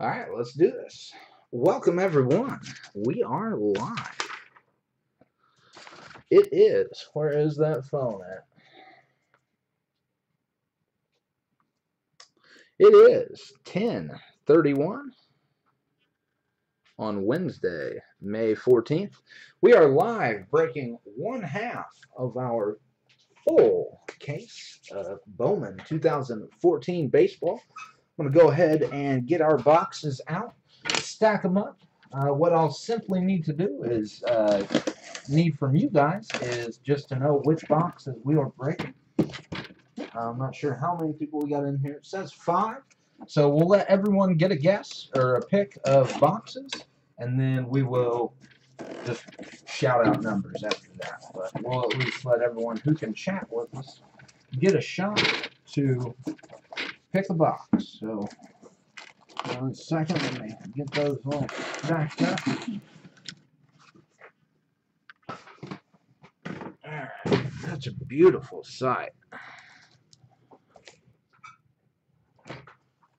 All right, let's do this. Welcome, everyone. We are live. It is. Where is that phone at? It is 10:31 on Wednesday, May 14th. We are live breaking one half of our full case of Bowman 2014 baseball. I'm going to go ahead and get our boxes out, stack them up. What I'll simply need to do is need from you guys is just to know which boxes we are breaking. I'm not sure how many people we got in here. It says 5. So we'll let everyone get a guess or a pick of boxes, and then we will just shout out numbers after that. But we'll at least let everyone who can chat with us get a shot to pick a box. So, 1 second, let me get those all backed up. Alright, such a beautiful sight.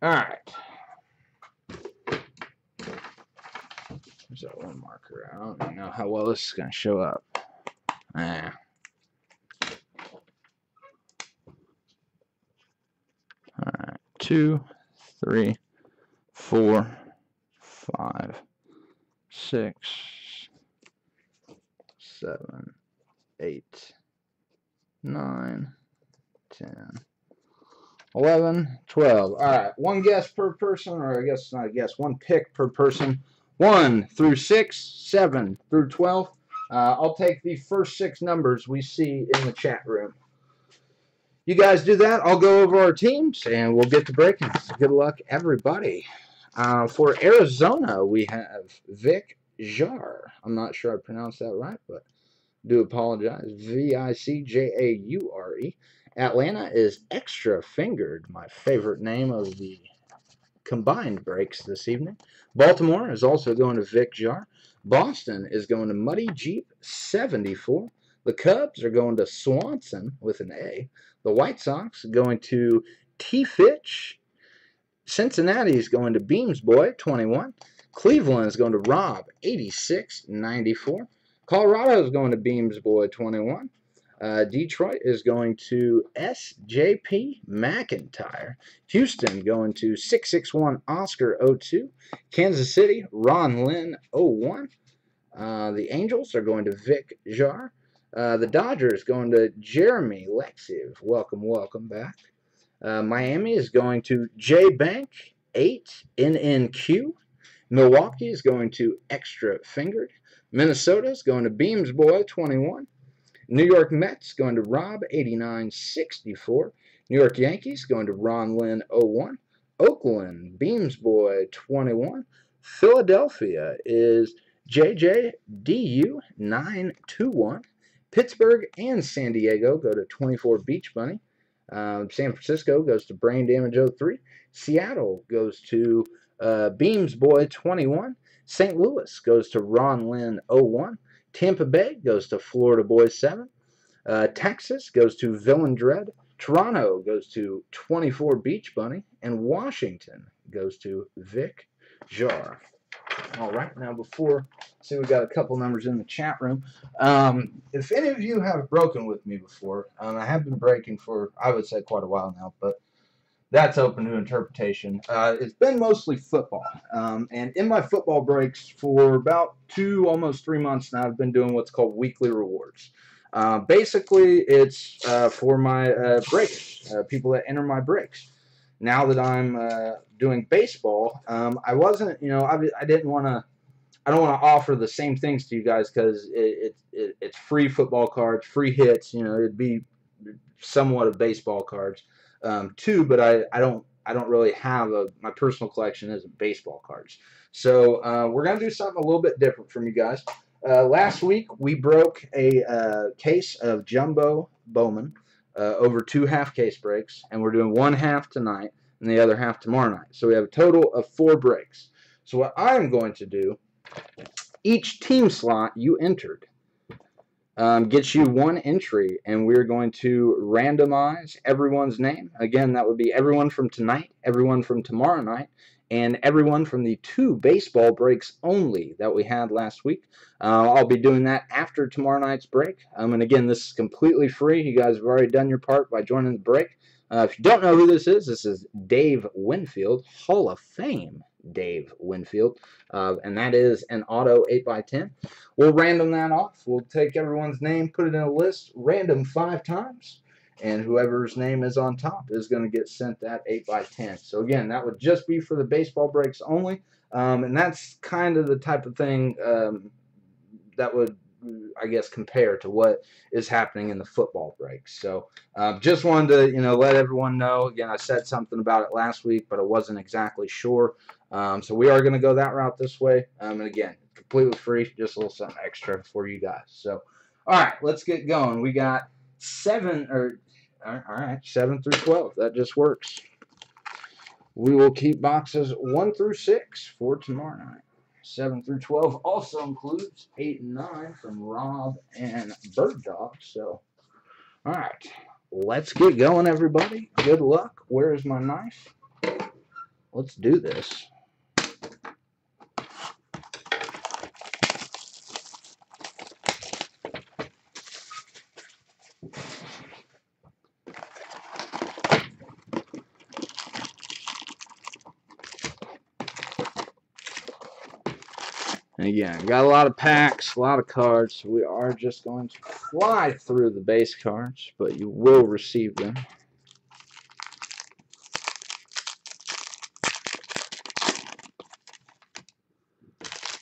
Alright. There's that one marker. I don't even know how well this is going to show up. Alright, 2, 3, 4, 5, 6, 7, 8, 9, 10, 11, 12. All right, one guess per person, or I guess not a guess, one pick per person. 1 through 6, 7 through 12. I'll take the first 6 numbers we see in the chat room. You guys do that. I'll go over our teams, and we'll get to breaking. Good luck, everybody. For Arizona, we have Vic Jar. I'm not sure I pronounced that right, but do apologize. Vicjaure. Atlanta is Extra Fingered, my favorite name of the combined breaks this evening. Baltimore is also going to Vic Jar. Boston is going to Muddy Jeep 74. The Cubs are going to Swanson with an A. The White Sox going to T. Fitch. Cincinnati is going to Beams Boy 21. Cleveland is going to Rob 8694. Colorado is going to Beams Boy 21. Detroit is going to SJP McIntyre. Houston going to 661 Oscar 02. Kansas City, Ron Lynn 01. The Angels are going to Vic Jar. The Dodgers going to Jeremy Lexiv. Welcome back. Miami is going to J Bank 8 NNQ. Milwaukee is going to Extra Fingered. Minnesota is going to Beams Boy 21. New York Mets going to Rob 8964. New York Yankees going to Ron Lynn 01. Oakland Beams Boy 21. Philadelphia is JJDU 921. Pittsburgh and San Diego go to 24 Beach Bunny. San Francisco goes to Brain Damage 03. Seattle goes to Beams Boy 21. St. Louis goes to Ron Lynn 01. Tampa Bay goes to Florida Boy 7. Texas goes to Villain Dread. Toronto goes to 24 Beach Bunny. And Washington goes to Vic Jar. All right, now see, we got a couple numbers in the chat room. If any of you have broken with me before, I have been breaking for, I would say, quite a while now, but that's open to interpretation. It's been mostly football. And in my football breaks for about 2, almost 3 months now, I've been doing what's called weekly rewards. Basically, it's for my breaks, people that enter my breaks. Now that I'm doing baseball, I wasn't, I didn't want to, I don't want to offer the same things to you guys because it's free football cards, free hits. It'd be somewhat of baseball cards too, but I don't really have my personal collection isn't baseball cards. So we're gonna do something a little bit different from you guys. Last week we broke a case of Jumbo Bowman over 2 half case breaks, and we're doing 1 half tonight and the other half tomorrow night. So we have a total of 4 breaks. So what I'm going to do, each team slot you entered, gets you one entry, and we're going to randomize everyone's name. Again, that would be everyone from tonight, everyone from tomorrow night, and everyone from the 2 baseball breaks only that we had last week. I'll be doing that after tomorrow night's break. And again, this is completely free. You guys have already done your part by joining the break. If you don't know who this is Dave Winfield, Hall of Fame Dave Winfield, and that is an auto 8x10. We'll random that off. We'll take everyone's name, put it in a list, random 5 times, and whoever's name is on top is going to get sent that 8x10. So again, that would just be for the baseball breaks only, and that's kind of the type of thing that would, I guess, compare to what is happening in the football breaks. So just wanted to, let everyone know. Again, I said something about it last week, but I wasn't exactly sure. So we are going to go that route this way. And again, completely free, just a little something extra for you guys. So, all right, let's get going. We got 7 through 12. That just works. We will keep boxes 1 through 6 for tomorrow night. 7 through 12 also includes 8 and 9 from Rob and Bird Dog. So, all right, let's get going, everybody. Good luck. Where is my knife? Let's do this. And again, got a lot of packs, a lot of cards, so we are just going to fly through the base cards, but you will receive them.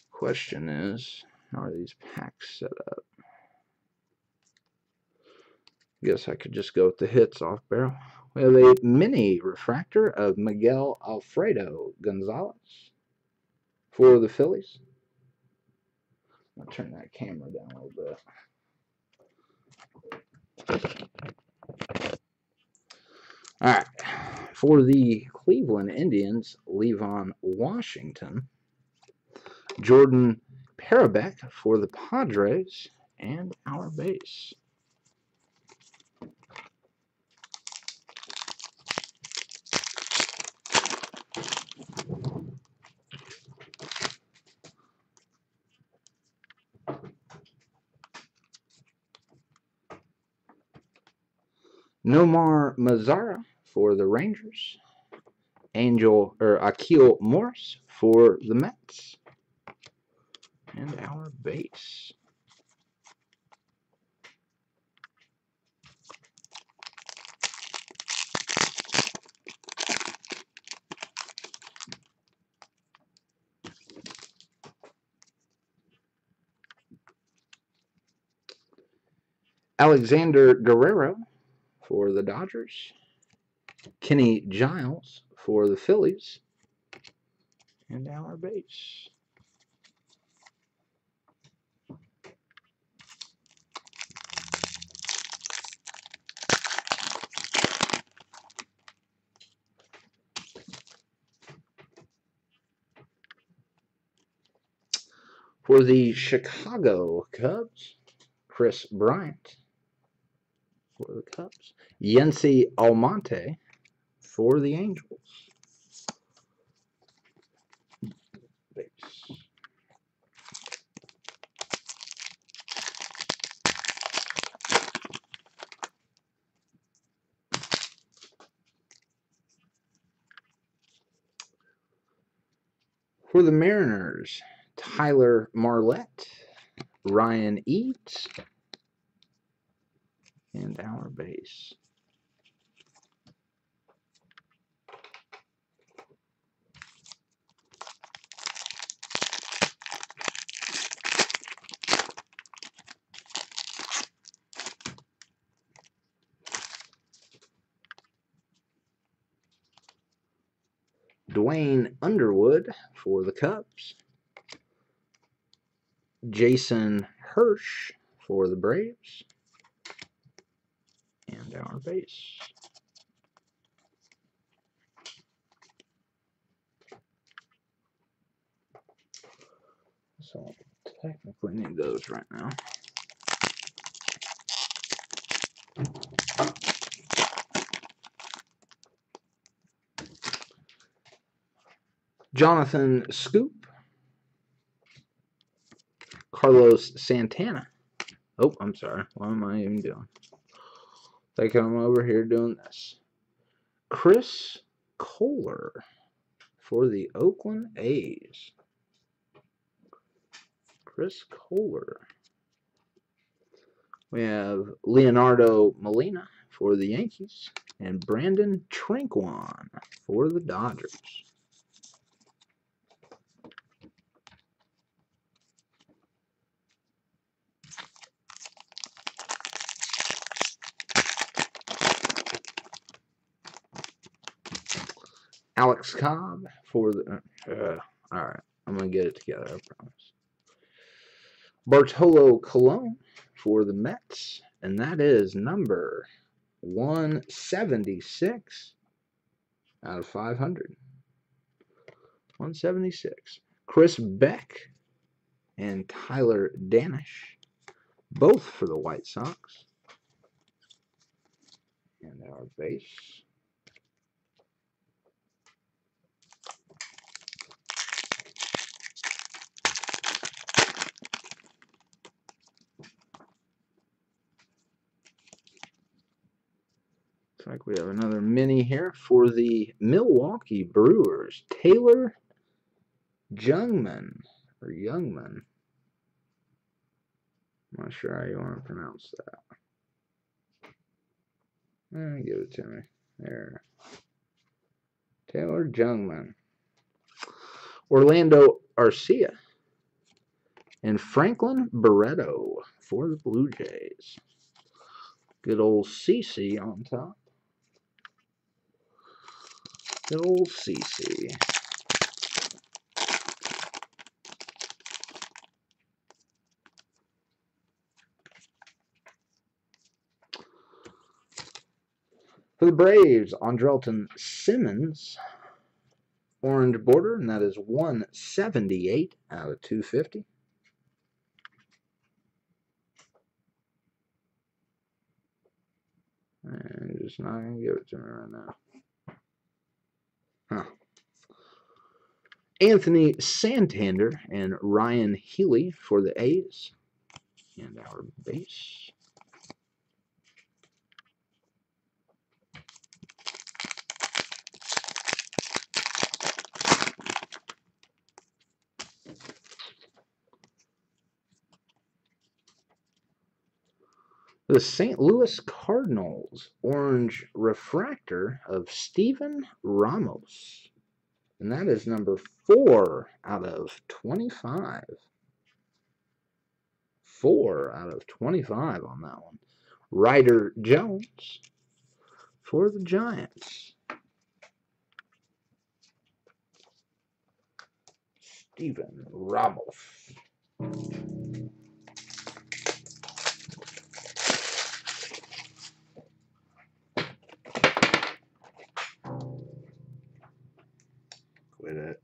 Question is, how are these packs set up? Guess I could just go with the hits off barrel. We have a mini refractor of Miguel Alfredo Gonzalez for the Phillies. I'll turn that camera down a little bit. All right. For the Cleveland Indians, Levon Washington. Jordan Parabeck for the Padres, and our base. Nomar Mazara for the Rangers. Akil Morris for the Mets. And our base. Alexander Guerrero for the Dodgers. Kenny Giles for the Phillies. And our base. For the Chicago Cubs, Chris Bryant for the Cubs. Yency Almonte for the Angels. Base. For the Mariners, Tyler Marlette, Ryan Eads, and our base. Dwayne Underwood for the Cubs. Jason Hirsch for the Braves. And our base. So I technically need those right now. Jonathan Scoop. Carlos Santana. Oh, I'm sorry. What am I even doing? Like I'm over here doing this. Chris Kohler for the Oakland A's. Chris Kohler. We have Leonardo Molina for the Yankees and Brandon Trinquan for the Dodgers. Alex Cobb for the... all right, I'm going to get it together, I promise. Bartolo Colon for the Mets, and that is number 176 out of 500. 176. Chris Beck and Tyler Danish, both for the White Sox. And our base. Looks like we have another mini here for the Milwaukee Brewers. Taylor Jungmann, or Youngman. I'm not sure how you want to pronounce that. Give it to me. There. Taylor Jungmann. Orlando Arcia. And Franklin Barreto for the Blue Jays. Good old CC on top. Good old CC. For the Braves, Andrelton Simmons. Orange border, and that is 178 out of 250. And just not going to give it to me right now. Huh. Anthony Santander and Ryan Healy for the A's. And our base. The St. Louis Cardinals orange refractor of Steven Ramos. And that is number 4 out of 25. 4 out of 25 on that one. Ryder Jones for the Giants. Steven Ramos. Quit it.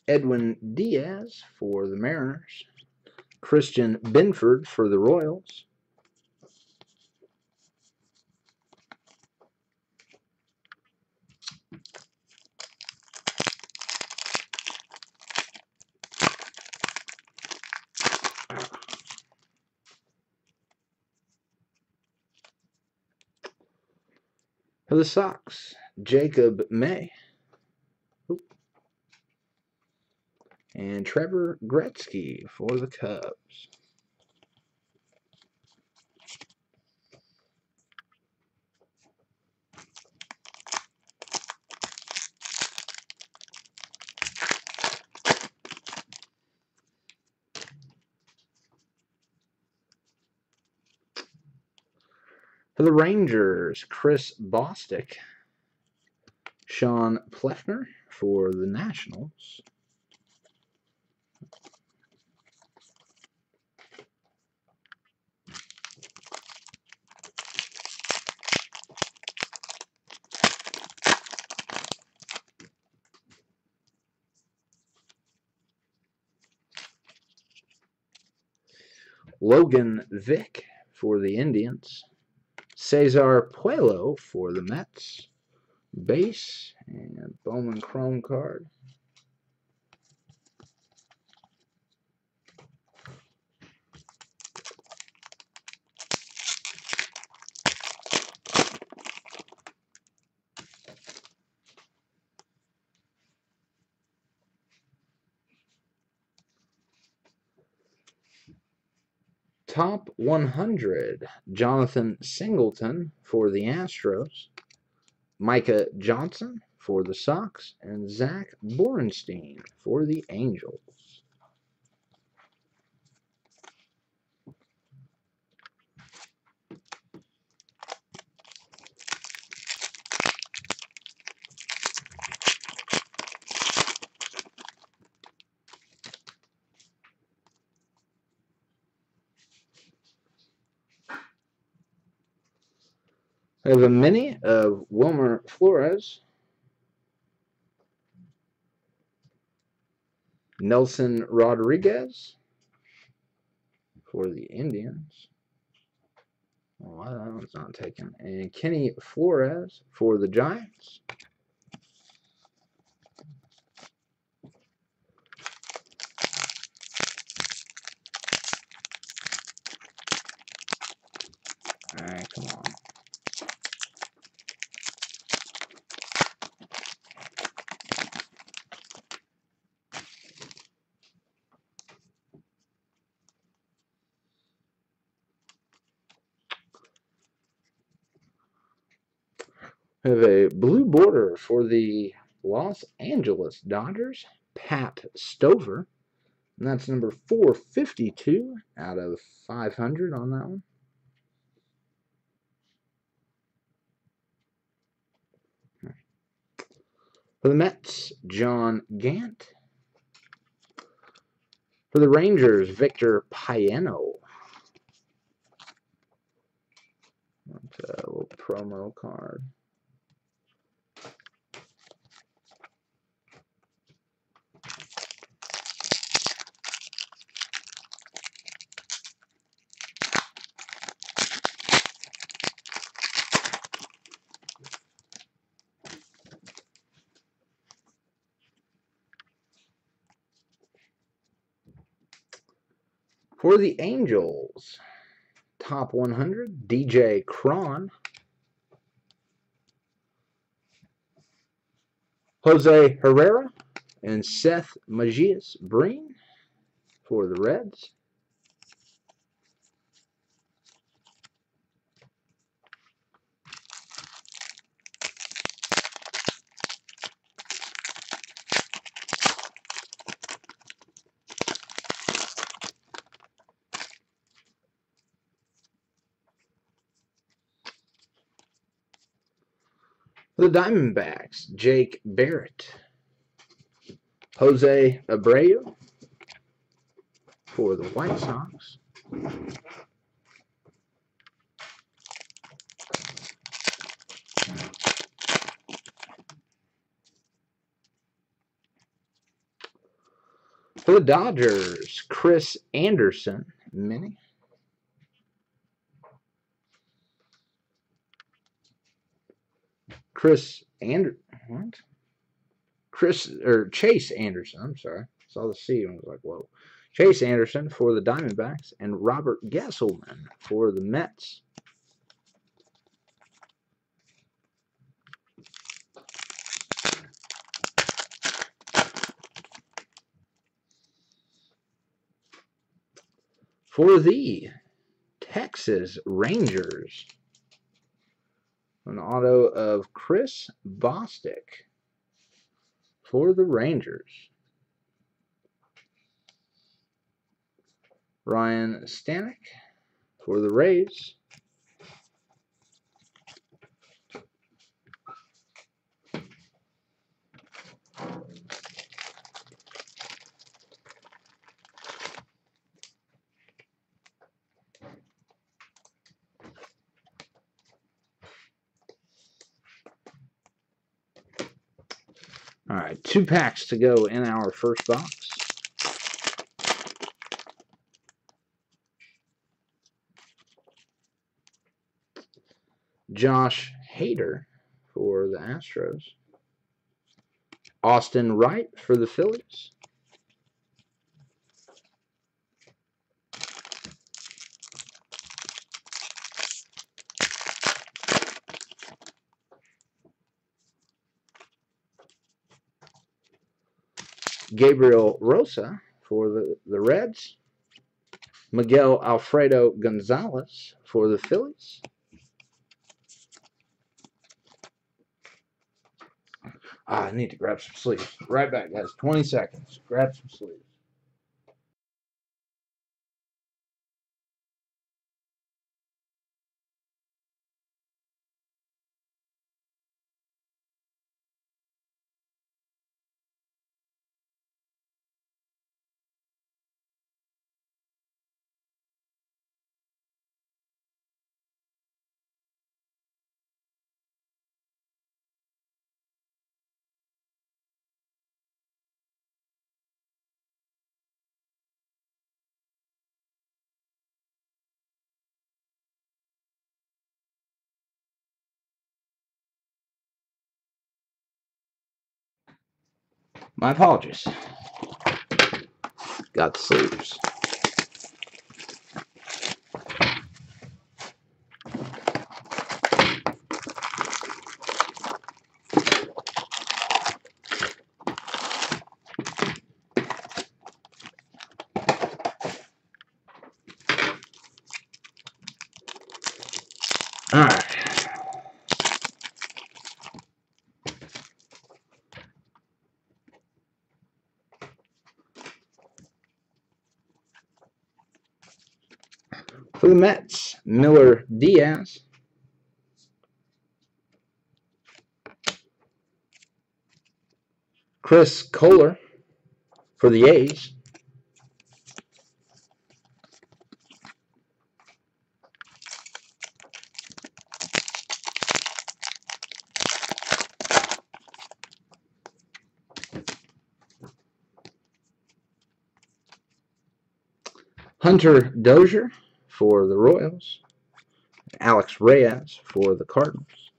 Edwin Diaz for the Mariners. Christian Benford for the Royals. For the Sox, Jacob May. And Trevor Gretzky for the Cubs. For the Rangers, Chris Bostic. Sean Pleffner for the Nationals. Logan Vick for the Indians. Cesar Puello for the Mets. Base and Bowman Chrome card. Top 100, Jonathan Singleton for the Astros, Micah Johnson for the Sox, and Zach Borenstein for the Angels. I have a mini of Wilmer Flores, Nelson Rodriguez for the Indians. Oh, that one's not taken. And Kenny Flores for the Giants. All right, come on. I have a blue border for the Los Angeles Dodgers, Pat Stover. And that's number 452 out of 500 on that one. For the Mets, John Gant. For the Rangers, Victor Paeno. That's a little promo card. For the Angels, top 100, DJ Cron. Jose Herrera and Seth Magias Breen for the Reds. For the Diamondbacks, Jake Barrett. Jose Abreu for the White Sox. For the Dodgers, Chris Anderson, mini. Chase Anderson, I'm sorry. Saw the C and was like, whoa. Chase Anderson for the Diamondbacks and Robert Gesselman for the Mets. For the Texas Rangers, an auto of Chris Bostic for the Rangers. Ryan Stanek for the Rays. All right, 2 packs to go in our first box. Josh Hader for the Astros. Austin Wright for the Phillies. Gabriel Rosa for the Reds. Miguel Alfredo Gonzalez for the Phillies. I need to grab some sleeves. Right back, guys. 20 seconds. Grab some sleeves. My apologies. Got the sleeves. All right. For the Mets, Miller Diaz. Chris Kohler for the A's. Hunter Dozier for the Royals. Alex Reyes for the Cardinals.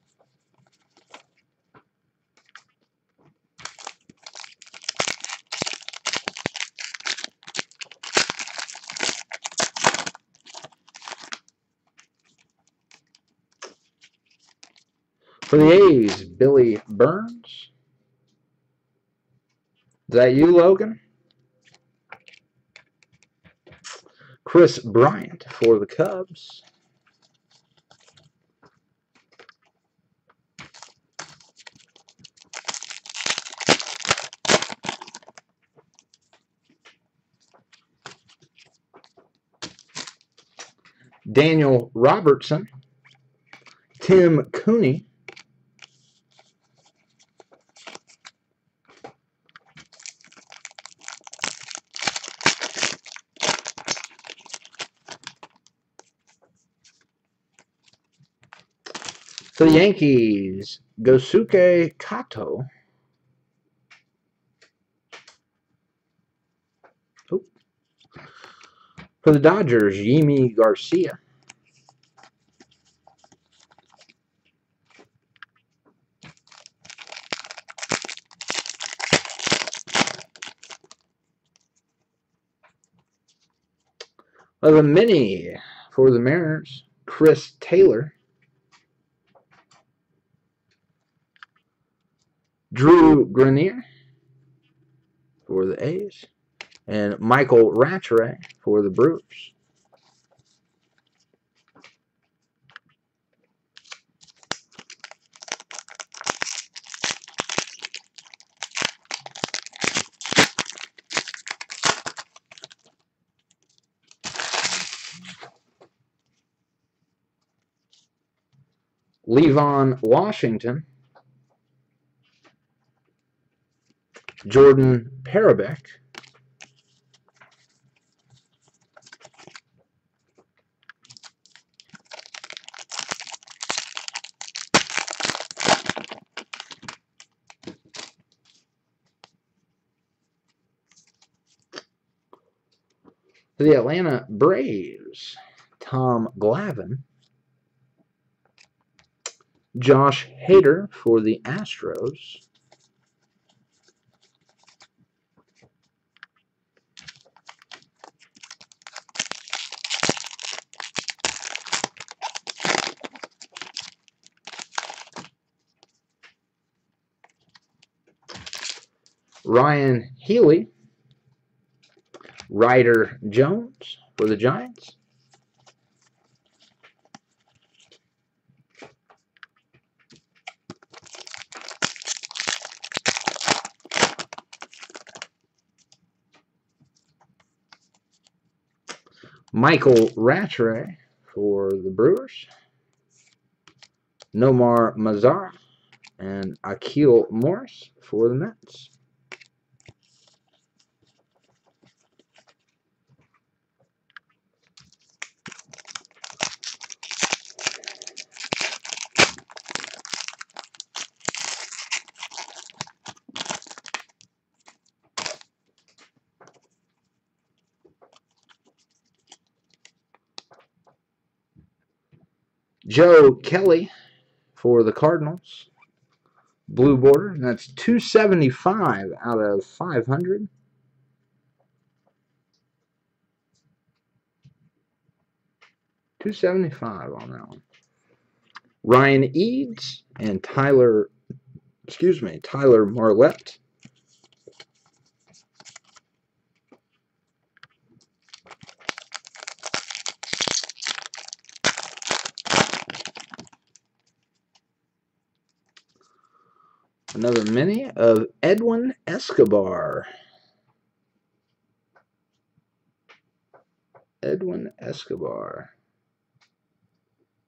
For the A's, Billy Burns. Is that you, Logan? Chris Bryant for the Cubs. Daniel Robertson. Tim Cooney. For the Yankees, Gosuke Kato. For the Dodgers, Yimi Garcia. The mini for the Mariners, Chris Taylor. Drew Grenier for the A's. And Michael Rattray for the Brewers. Levon Washington. Jordan Parabek. For the Atlanta Braves, Tom Glavine. Josh Hader for the Astros. Ryan Healy, Ryder Jones for the Giants. Michael Rattray for the Brewers. Nomar Mazara and Akil Morris for the Mets. Joe Kelly for the Cardinals. Blue border, and that's 275 out of 500. $275 on that one. Ryan Eads and Tyler Marlette. Another mini of Edwin Escobar. Edwin Escobar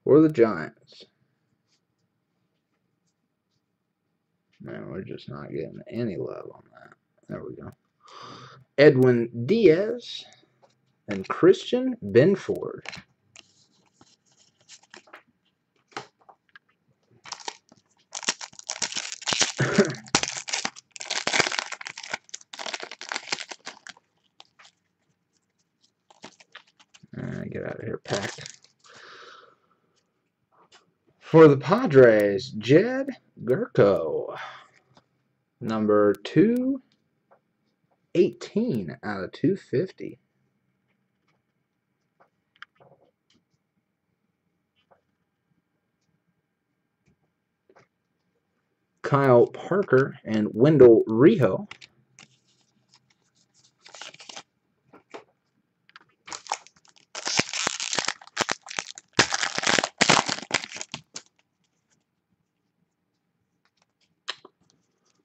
for the Giants. Man, we're just not getting any love on that. There we go. Edwin Diaz and Christian Benford. Get out of here, pack. For the Padres, Jed Gurko. Number 218 out of 250. Kyle Parker and Wendell Rijo.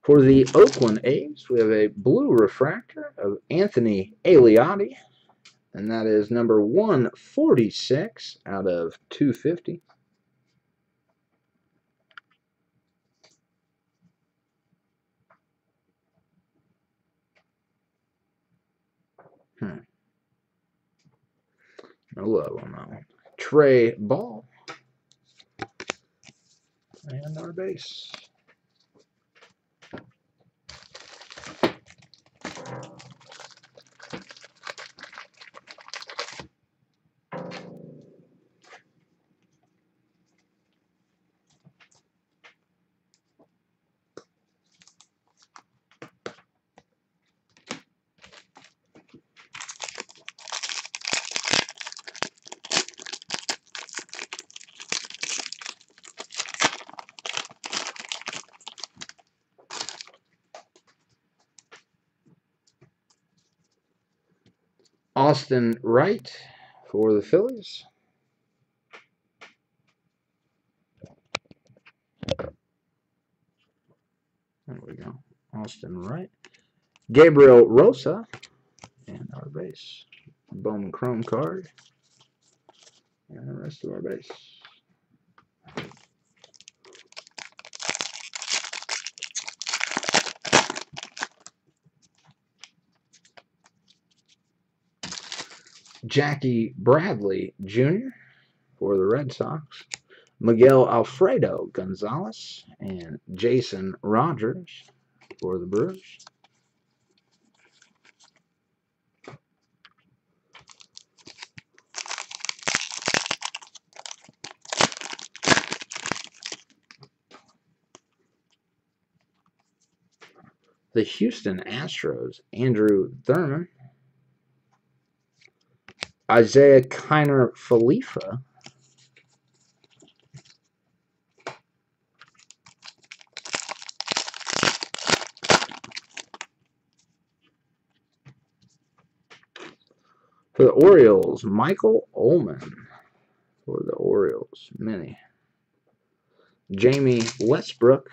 For the Oakland A's, we have a blue refractor of Anthony Aliotti, and that is number 146 out of 250. No love on that one. Trey Ball. And our base. Austin Wright for the Phillies. There we go. Austin Wright. Gabriel Rosa. And our base. Bowman Chrome card. And the rest of our base. Jackie Bradley Jr. for the Red Sox. Miguel Alfredo Gonzalez and Jason Rogers for the Brewers. The Houston Astros, Andrew Thurman. Isaiah Kiner Falefa. For the Orioles, Michael Ullman. For the Orioles, mini. Jamie Westbrook.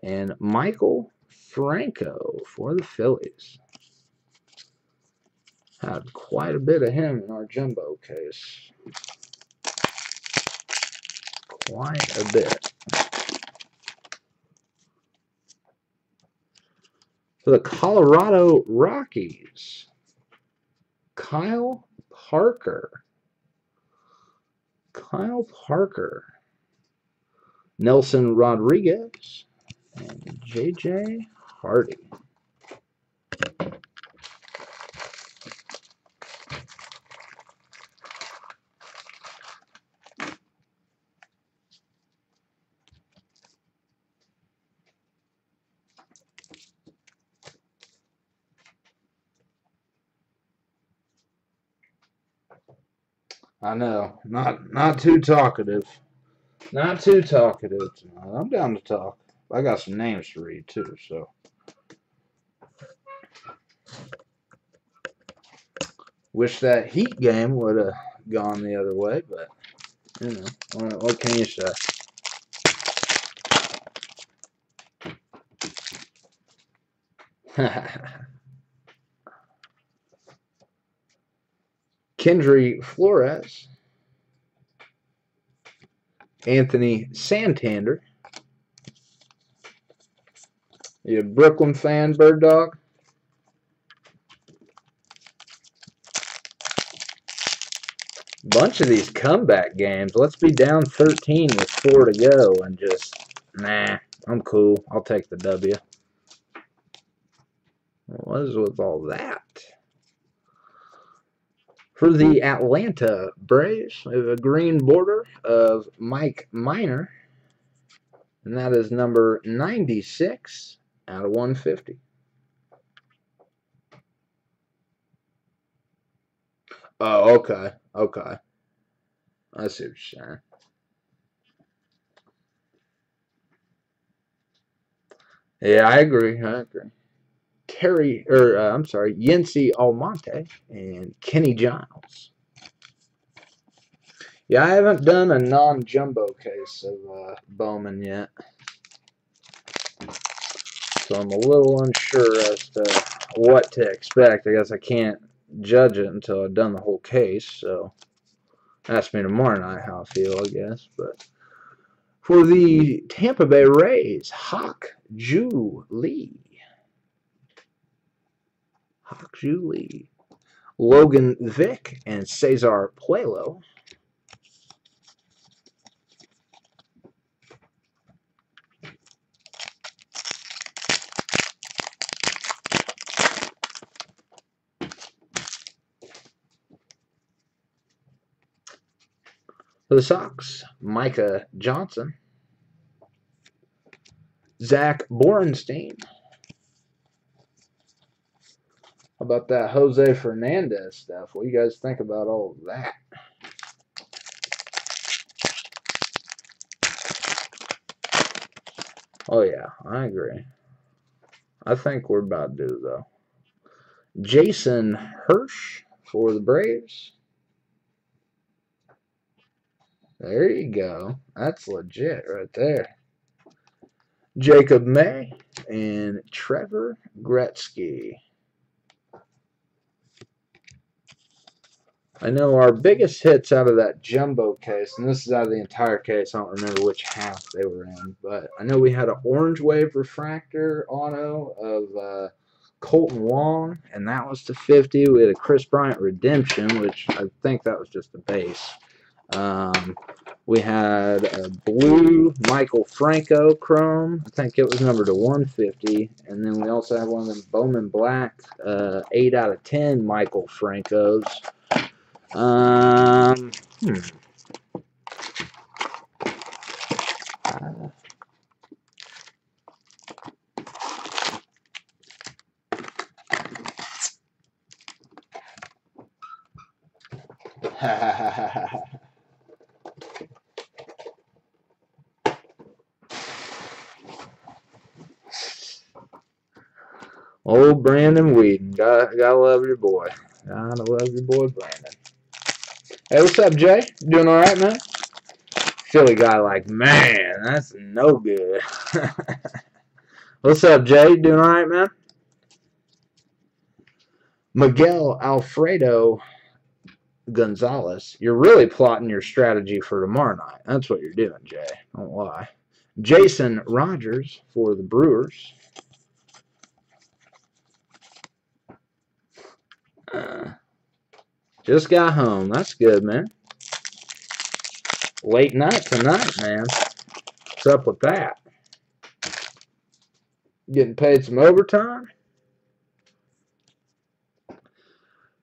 And Michael Franco for the Phillies. Had quite a bit of him in our jumbo case. Quite a bit. For the Colorado Rockies, Kyle Parker. Kyle Parker. Nelson Rodriguez. And J.J. Hardy. I know, not too talkative. Not too talkative tonight. I'm down to talk. I got some names to read too, so. Wish that Heat game would have gone the other way, but you know, what can you say? Kendry Flores, Anthony Santander. You a Brooklyn fan, Bird Dog? Bunch of these comeback games. Let's be down 13 with 4 to go and just, nah, I'm cool. I'll take the W. What is with all that? For the Atlanta Braves, we have a green border of Mike Minor, and that is number 96 out of 150. Oh, okay. Okay. I see what you're saying. Yeah, I agree. Yency Almonte and Kenny Giles. Yeah, I haven't done a non-jumbo case of Bowman yet. So I'm a little unsure as to what to expect. I guess I can't judge it until I've done the whole case. So ask me tomorrow night how I feel, I guess. But for the Tampa Bay Rays, Hak-Ju Lee. Hak-Ju Lee. Logan Vick and Cesar Puello. For the Sox, Micah Johnson. Zach Borenstein. How about that Jose Fernandez stuff? What do you guys think about all of that? Oh, yeah, I agree. I think we're about due, though. Jason Hirsch for the Braves. There you go. That's legit right there. Jacob May and Trevor Gretzky. I know our biggest hits out of that jumbo case, and this is out of the entire case, I don't remember which half they were in, but I know we had an Orange Wave Refractor auto of Colton Wong, and that was to 50. We had a Chris Bryant Redemption, which I think that was just the base. We had a blue Michael Franco Chrome. I think it was numbered to 150. And then we also have one of them Bowman Black 8 out of 10 Michael Francos. Old Brandon Whedon. Gotta love your boy. Gotta love your boy, Brandon. Hey, what's up, Jay? Doing all right, man? Philly guy like, man, that's no good. What's up, Jay? Doing all right, man? Miguel Alfredo Gonzalez. You're really plotting your strategy for tomorrow night. That's what you're doing, Jay. Don't lie. Jason Rogers for the Brewers. Just got home. That's good, man. Late night tonight, man. What's up with that? Getting paid some overtime?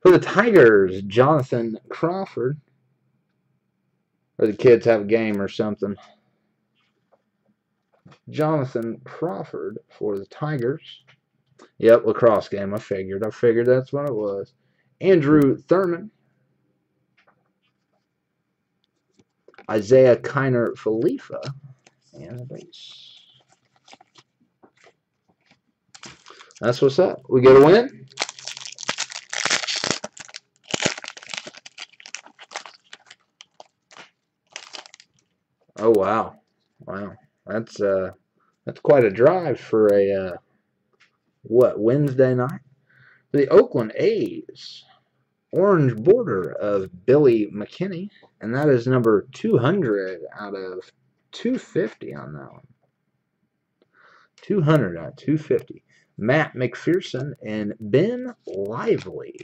For the Tigers, Jonathan Crawford. Or the kids have a game or something. Jonathan Crawford for the Tigers. Yep, lacrosse game. I figured that's what it was. Andrew Thurman. Isaiah Kiner Falifa. And a base. That's what's up. We get a win? Oh, wow. Wow. That's quite a drive for a, Wednesday night? The Oakland A's. Orange border of Billy McKinney. And that is number 200 out of 250 on that one. 200 out of 250. Matt McPherson and Ben Lively.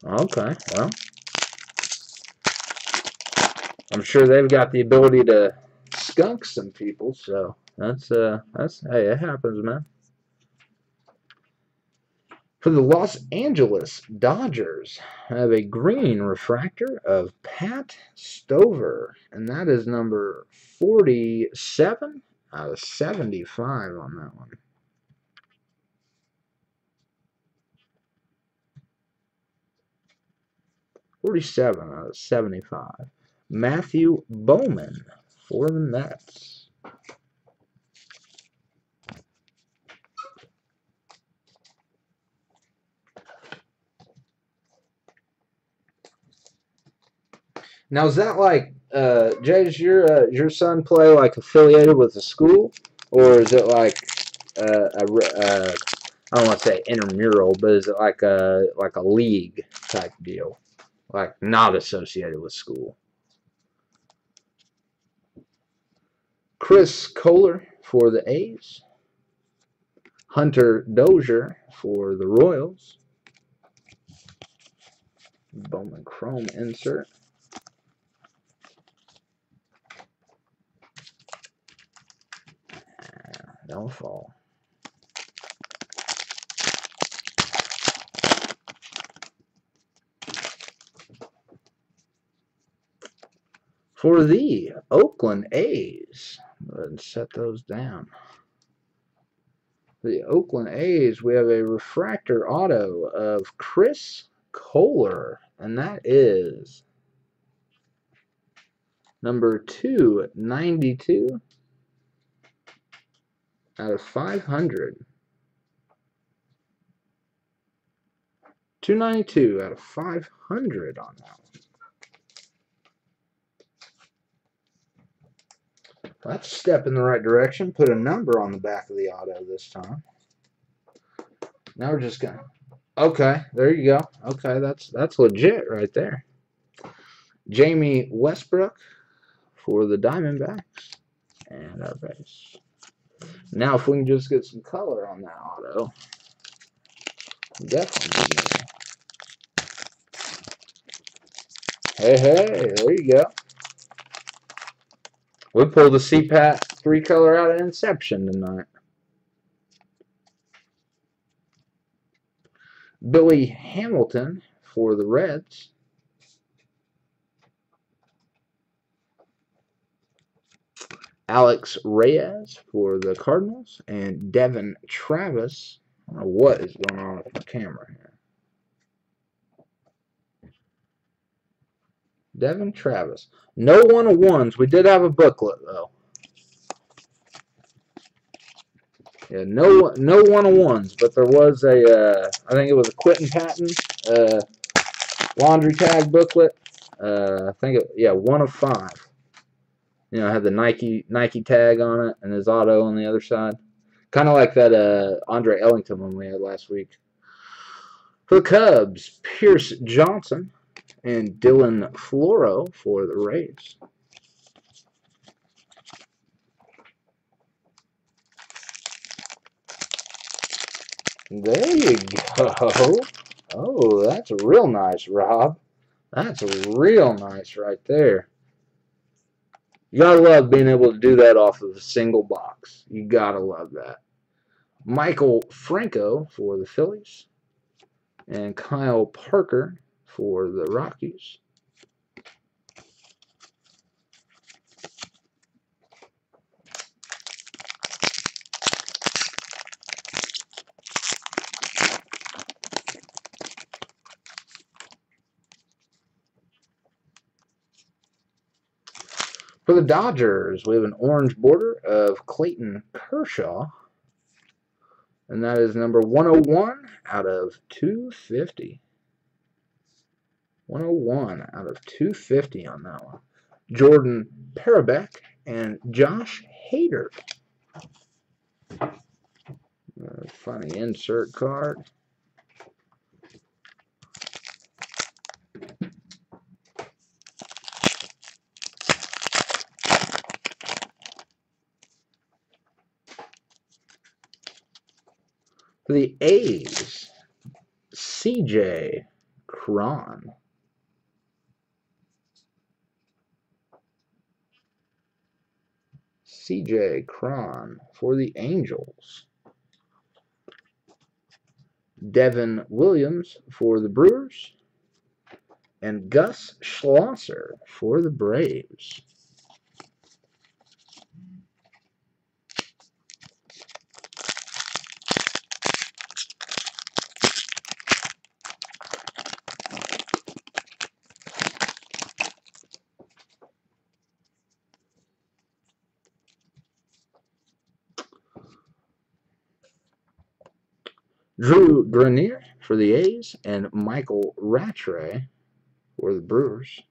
Okay, well, I'm sure they've got the ability to skunk some people, so that's hey, it happens, man. For the Los Angeles Dodgers, I have a green refractor of Pat Stover, and that is number 47 out of 75 on that one. 47 out of 75. Matthew Bowman for the Mets. Now, is that like, Jay, does your son play like affiliated with the school, or is it like I don't want to say intramural, but is it like a league type deal, like not associated with school? Chris Kohler for the A's. Hunter Dozier for the Royals. Bowman Chrome insert. Don't fall. For the Oakland A's, go ahead and set those down. For the Oakland A's, we have a refractor auto of Chris Kohler, and that is number 292 out of 500. 292 out of 500 on that one. That's a step in the right direction. Put a number on the back of the auto this time. Now we're just gonna. Okay, there you go. Okay, that's legit right there. Jamie Westbrook for the Diamondbacks and our base. Now, if we can just get some color on that auto, definitely. Hey, there you go. We pulled the CPAT 3-color out of Inception tonight. Billy Hamilton for the Reds. Alex Reyes for the Cardinals. And Devin Travis I don't know what is going on with my camera here. Devin Travis. No 1-of-1s. We did have a booklet, though. Yeah, no 1-of-1s, but there was a, I think it was a Quentin Patton laundry tag booklet. I think, yeah, 1 of 5. You know, had the Nike tag on it and his auto on the other side. Kind of like that Andre Ellington one we had last week. For the Cubs, Pierce Johnson and Dylan Floro for the Rays. There you go. Oh, that's real nice, Rob. That's real nice right there. You gotta love being able to do that off of a single box. You gotta love that. Michael Franco for the Phillies. And Kyle Parker for the Rockies. For the Dodgers, we have an orange border of Clayton Kershaw. And that is number 101 out of 250. 101 out of 250 on that one. Jordan Parabek and Josh Hader. Funny insert card. For the A's, CJ Cron. CJ Cron for the Angels. Devin Williams for the Brewers. And Gus Schlosser for the Braves. Drew Grenier for the A's and Michael Rattray for the Brewers.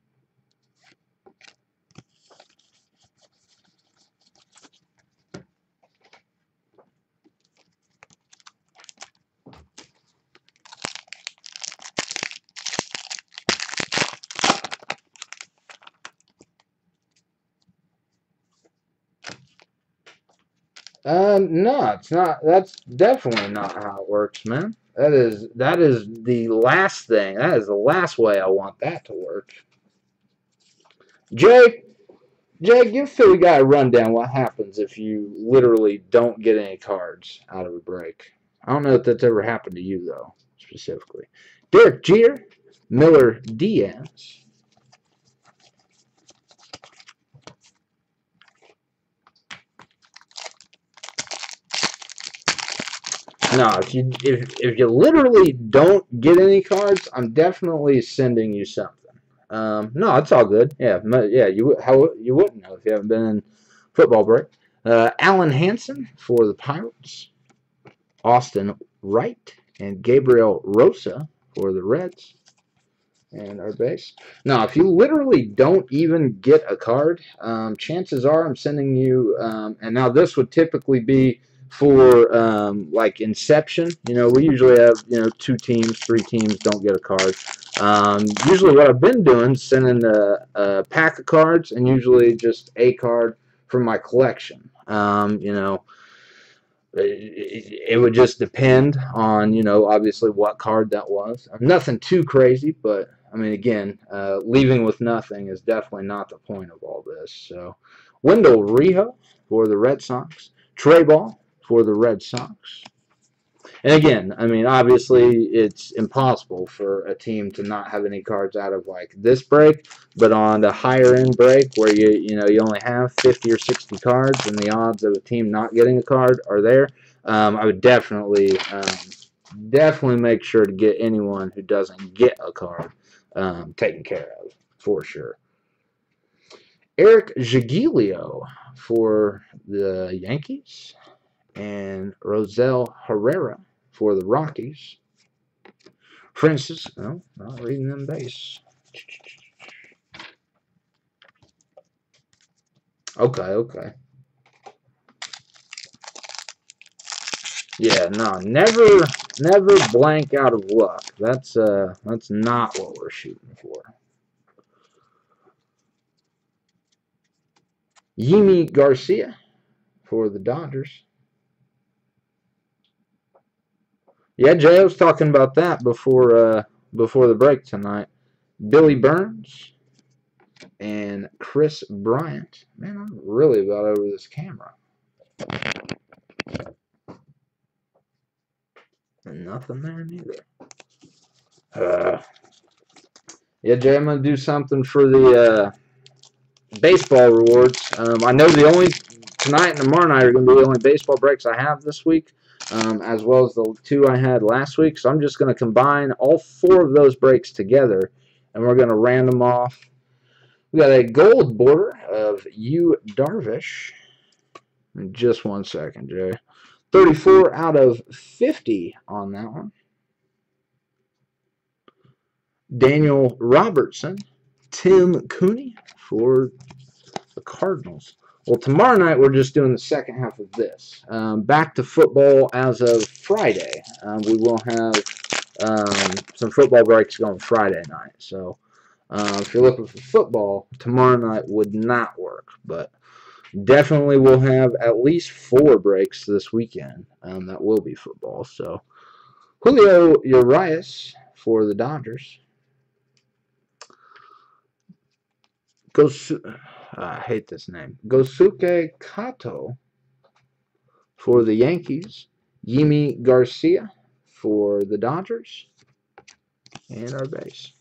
No, it's not. That's definitely not how it works, man. That is the last thing. That is the last way I want that to work. Jake, give Philly guy a rundown. What happens if you literally don't get any cards out of a break? I don't know if that's ever happened to you though, specifically. Derek Jeter, Miller Diaz. No, if you literally don't get any cards, I'm definitely sending you something. No, it's all good. Yeah, you wouldn't know if you haven't been in football break. Alan Hansen for the Pirates, Austin Wright and Gabriel Rosa for the Reds. And our base. Now, if you literally don't even get a card, chances are I'm sending you, and now this would typically be for like Inception. You know, we usually have 2 teams, 3 teams don't get a card. Usually what I've been doing is sending a pack of cards and usually just a card from my collection. It would just depend on, obviously what card that was. Nothing too crazy, but I mean, again, leaving with nothing is definitely not the point of all this. So, Wendell Rijo for the Red Sox, Trey Ball for the Red Sox. And again, I mean, obviously, it's impossible for a team to not have any cards out of like this break, but on the higher end break where you only have 50 or 60 cards, and the odds of a team not getting a card are there. I would definitely make sure to get anyone who doesn't get a card taken care of for sure. Eric Giglio for the Yankees and Rosell Herrera for the Rockies. Francis, no, not reading them base. Okay. Yeah, no, never blank out of luck. That's not what we're shooting for. Yimi Garcia for the Dodgers. Yeah, Jay, I was talking about that before the break tonight. Billy Burns and Chris Bryant. Man, I'm really about over this camera. And nothing there neither. Yeah, Jay, I'm gonna do something for the baseball rewards. I know the only tonight and tomorrow night are gonna be the only baseball breaks I have this week, as well as the two I had last week. So I'm just gonna combine all four of those breaks together, and we're gonna random off. We got a gold border of Yu Darvish. Just 1 second, Jay. 34 out of 50 on that one. Daniel Robertson, Tim Cooney for the Cardinals. Well, tomorrow night we're just doing the second half of this. Back to football as of Friday. We will have some football breaks going Friday night. So if you're looking for football, tomorrow night would not work. But definitely we'll have at least 4 breaks this weekend. That will be football. So Julio Urias for the Dodgers. I hate this name. Gosuke Kato for the Yankees. Yimi Garcia for the Dodgers. And our base.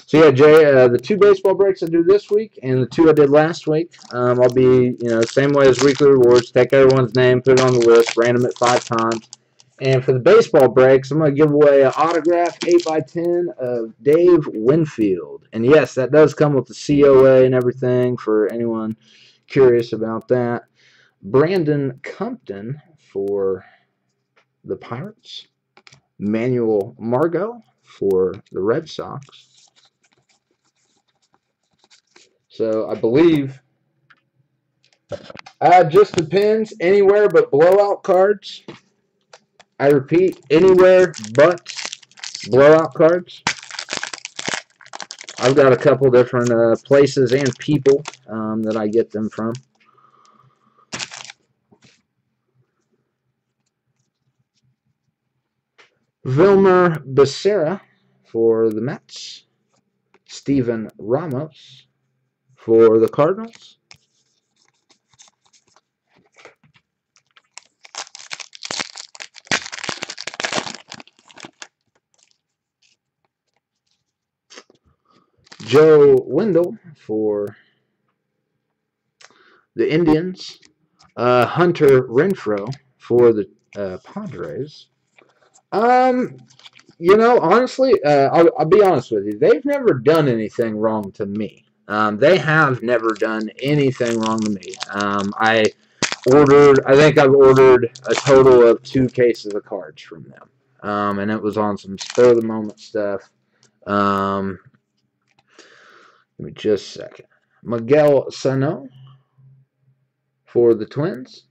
So yeah, Jay, the 2 baseball breaks I do this week and the 2 I did last week, I'll be, same way as weekly rewards. Take everyone's name, put it on the list, random it 5 times. And for the baseball breaks, I'm going to give away an autograph 8x10 of Dave Winfield. And yes, that does come with the COA and everything for anyone curious about that. Brandon Compton for the Pirates. Manuel Margot for the Red Sox. So I believe just depends. Anywhere but blowout cards. I repeat, anywhere but blowout cards. I've got a couple different places and people that I get them from. Vilmer Becerra for the Mets. Steven Ramos for the Cardinals. Joe Wendell for the Indians. Hunter Renfroe for the Padres. Honestly, I'll be honest with you. They've never done anything wrong to me. They have never done anything wrong to me. I think I've ordered a total of 2 cases of cards from them. And it was on some spur-of-the-moment stuff. Give me just a second. Miguel Sano for the Twins.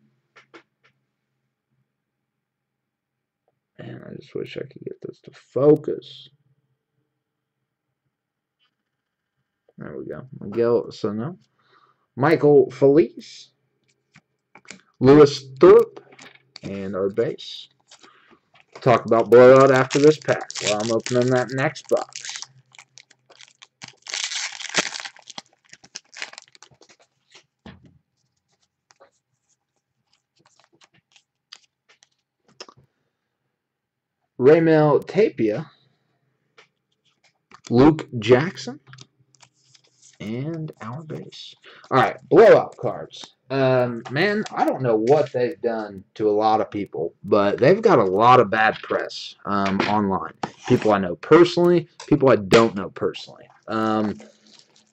And I just wish I could get this to focus. There we go. Miguel Sano. Michael Felice. Lewis Thorpe. And our base. Talk about blowout after this pack while I'm opening that next box. Raymel Tapia. Luke Jackson And our base. All right, blowout cards. Man, I don't know what they've done to a lot of people, but they've got a lot of bad press online. People I know personally, people I don't know personally.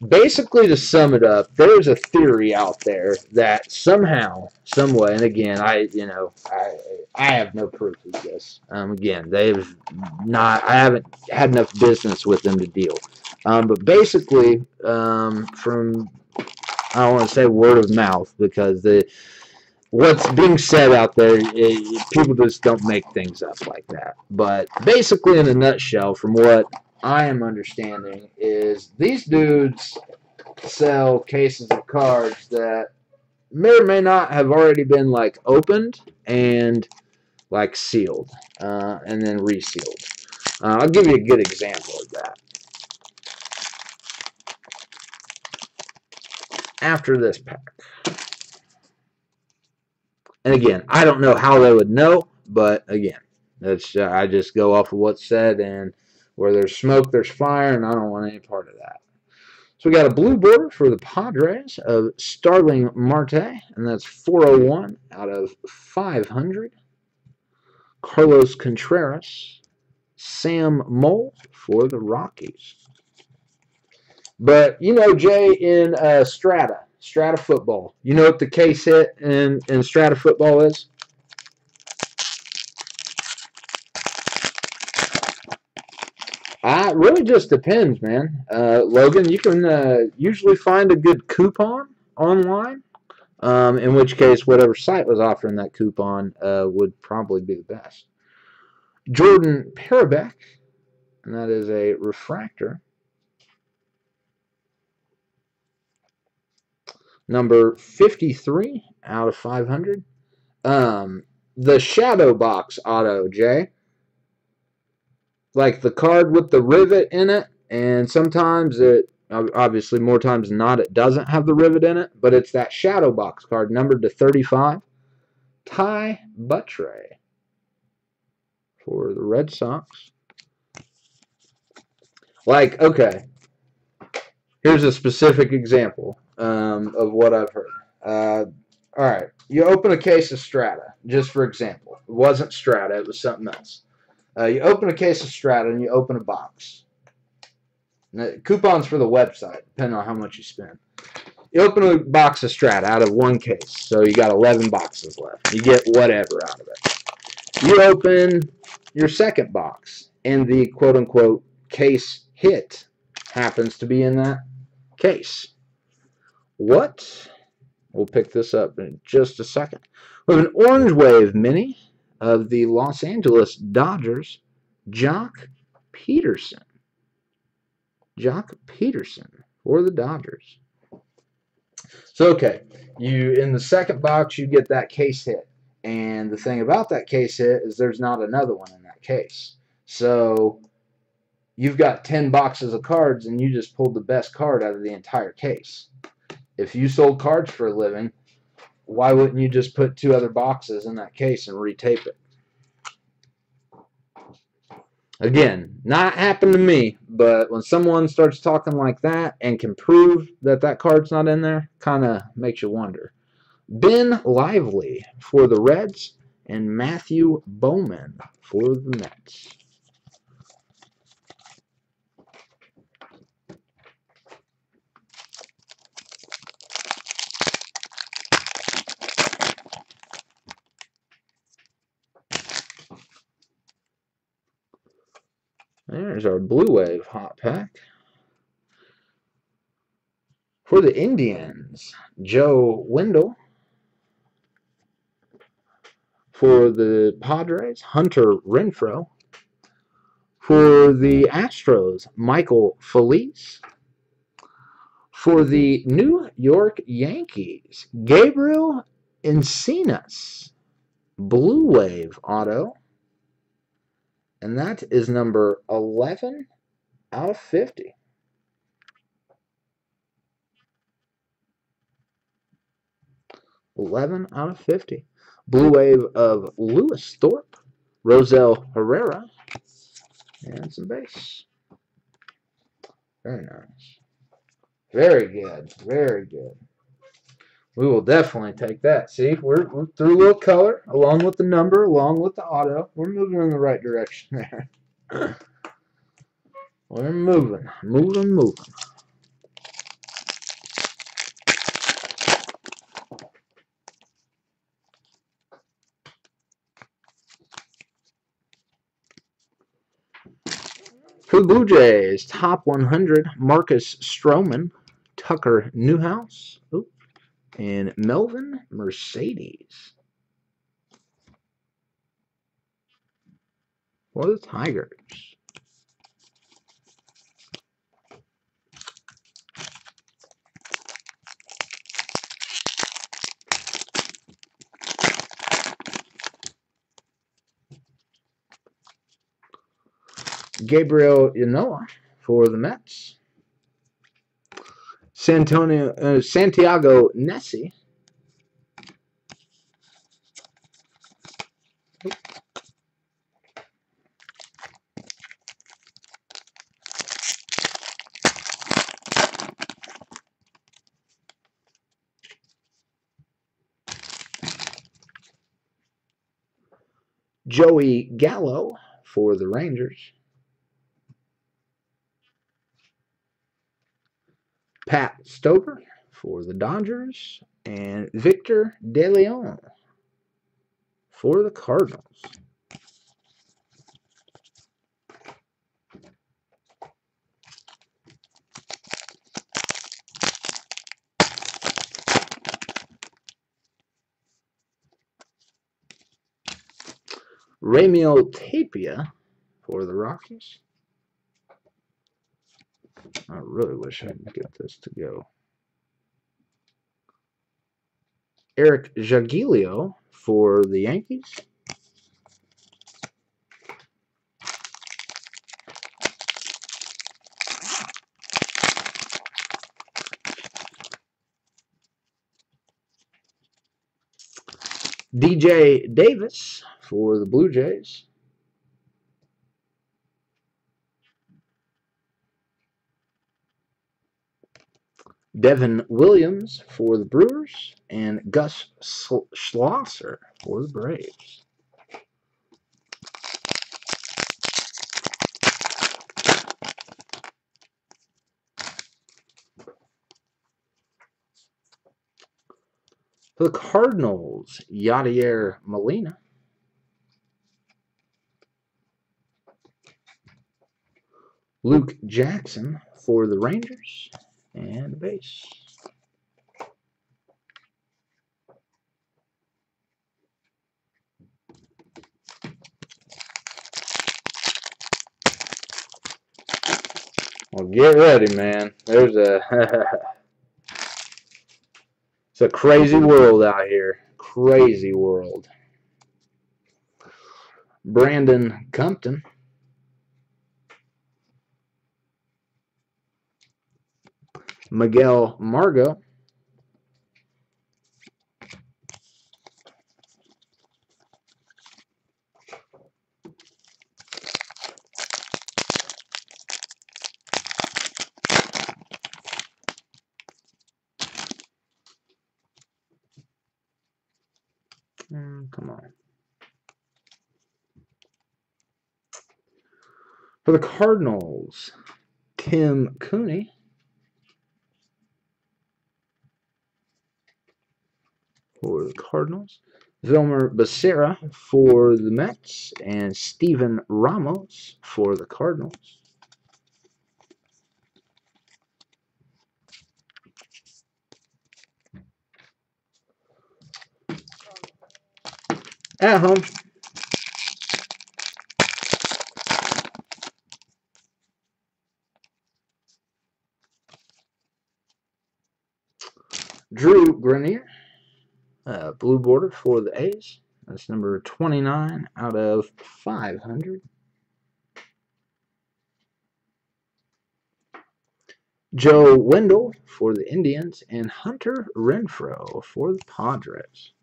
Basically, to sum it up, there's a theory out there that somehow, some way, and again, I have no proof of this. Again, they've not. I haven't had enough business with them to deal. But basically, from I don't want to say word of mouth because what's being said out there, people just don't make things up like that. But basically, in a nutshell, from what I am understanding, is these dudes sell cases of cards that may or may not have already been like opened and like sealed and then resealed. I'll give you a good example of that. After this pack. And again, I don't know how they would know, but again, that's I just go off of what's said, and where there's smoke, there's fire, and I don't want any part of that. So we got a blue border for the Padres of Starling Marte, and that's 401 out of 500. Carlos Contreras, Sam Mole for the Rockies. But, you know, Jay, in Strata football, you know what the case hit in Strata football is? It really just depends, man. Logan, you can usually find a good coupon online, in which case whatever site was offering that coupon would probably be the best. Jordan Parabeck, and that is a refractor. Number 53 out of 500. The shadow box auto, Jay. Like the card with the rivet in it, and sometimes it, obviously more times than not, it doesn't have the rivet in it, but it's that shadow box card numbered to 35. Ty Buttrey for the Red Sox. Like, okay, here's a specific example of what I've heard. All right, you open a case of Strata, just for example. It wasn't Strata, it was something else. You open a case of Strata and you open a box. Now, coupons for the website, depending on how much you spend. You open a box of Strata out of one case, so you got 11 boxes left. You get whatever out of it. You open your second box, and the quote-unquote case hit happens to be in that case. What? We'll pick this up in just a second. We have an Orange Wave Mini of the Los Angeles Dodgers, Jock Peterson. Jock Peterson for the Dodgers. So, okay, in the second box, you get that case hit. And the thing about that case hit is there's not another one in that case. So, you've got 10 boxes of cards, and you just pulled the best card out of the entire case. If you sold cards for a living, why wouldn't you just put 2 other boxes in that case and retape it? Again, not happened to me, but when someone starts talking like that and can prove that that card's not in there, kind of makes you wonder. Ben Lively for the Reds and Matthew Bowman for the Mets. There's our Blue Wave hot pack. For the Indians, Joe Wendell. For the Padres, Hunter Renfroe. For the Astros, Michael Felice. For the New York Yankees, Gabriel Encinas. Blue Wave auto. And that is number 11 out of 50. (11 out of 50). Blue Wave of Lewis Thorpe, Rosell Herrera, and some base. Very nice. Very good. Very good. We will definitely take that. See, we're through a little color, along with the number, along with the auto. We're moving in the right direction there. We're moving, moving, moving. For the Blue Jays, top 100, Marcus Stroman, Tucker Newhouse, and Melvin Mercedes. For the Tigers. Gabriel Ynoa for the Mets. Santiago Nessie. Joey Gallo for the Rangers. Pat Stover for the Dodgers. And Victor De Leon for the Cardinals. Raimel Tapia for the Rockies. I really wish I could get this to go. Eric Jagiello for the Yankees. DJ Davis for the Blue Jays. Devin Williams for the Brewers. And Gus Schlosser for the Braves. For the Cardinals, Yadier Molina. Luke Jackson for the Rangers. And base. Well, get ready, man. There's it's a crazy world out here. Crazy world. Brandon Compton. Miguel Margot. Come on. For the Cardinals, Tim Cooney. For the Cardinals, Vilmer Becerra for the Mets, and Steven Ramos for the Cardinals. At home. Drew Grenier, blue border for the A's. That's number 29 out of 500. Joe Wendell for the Indians, and Hunter Renfroe for the Padres.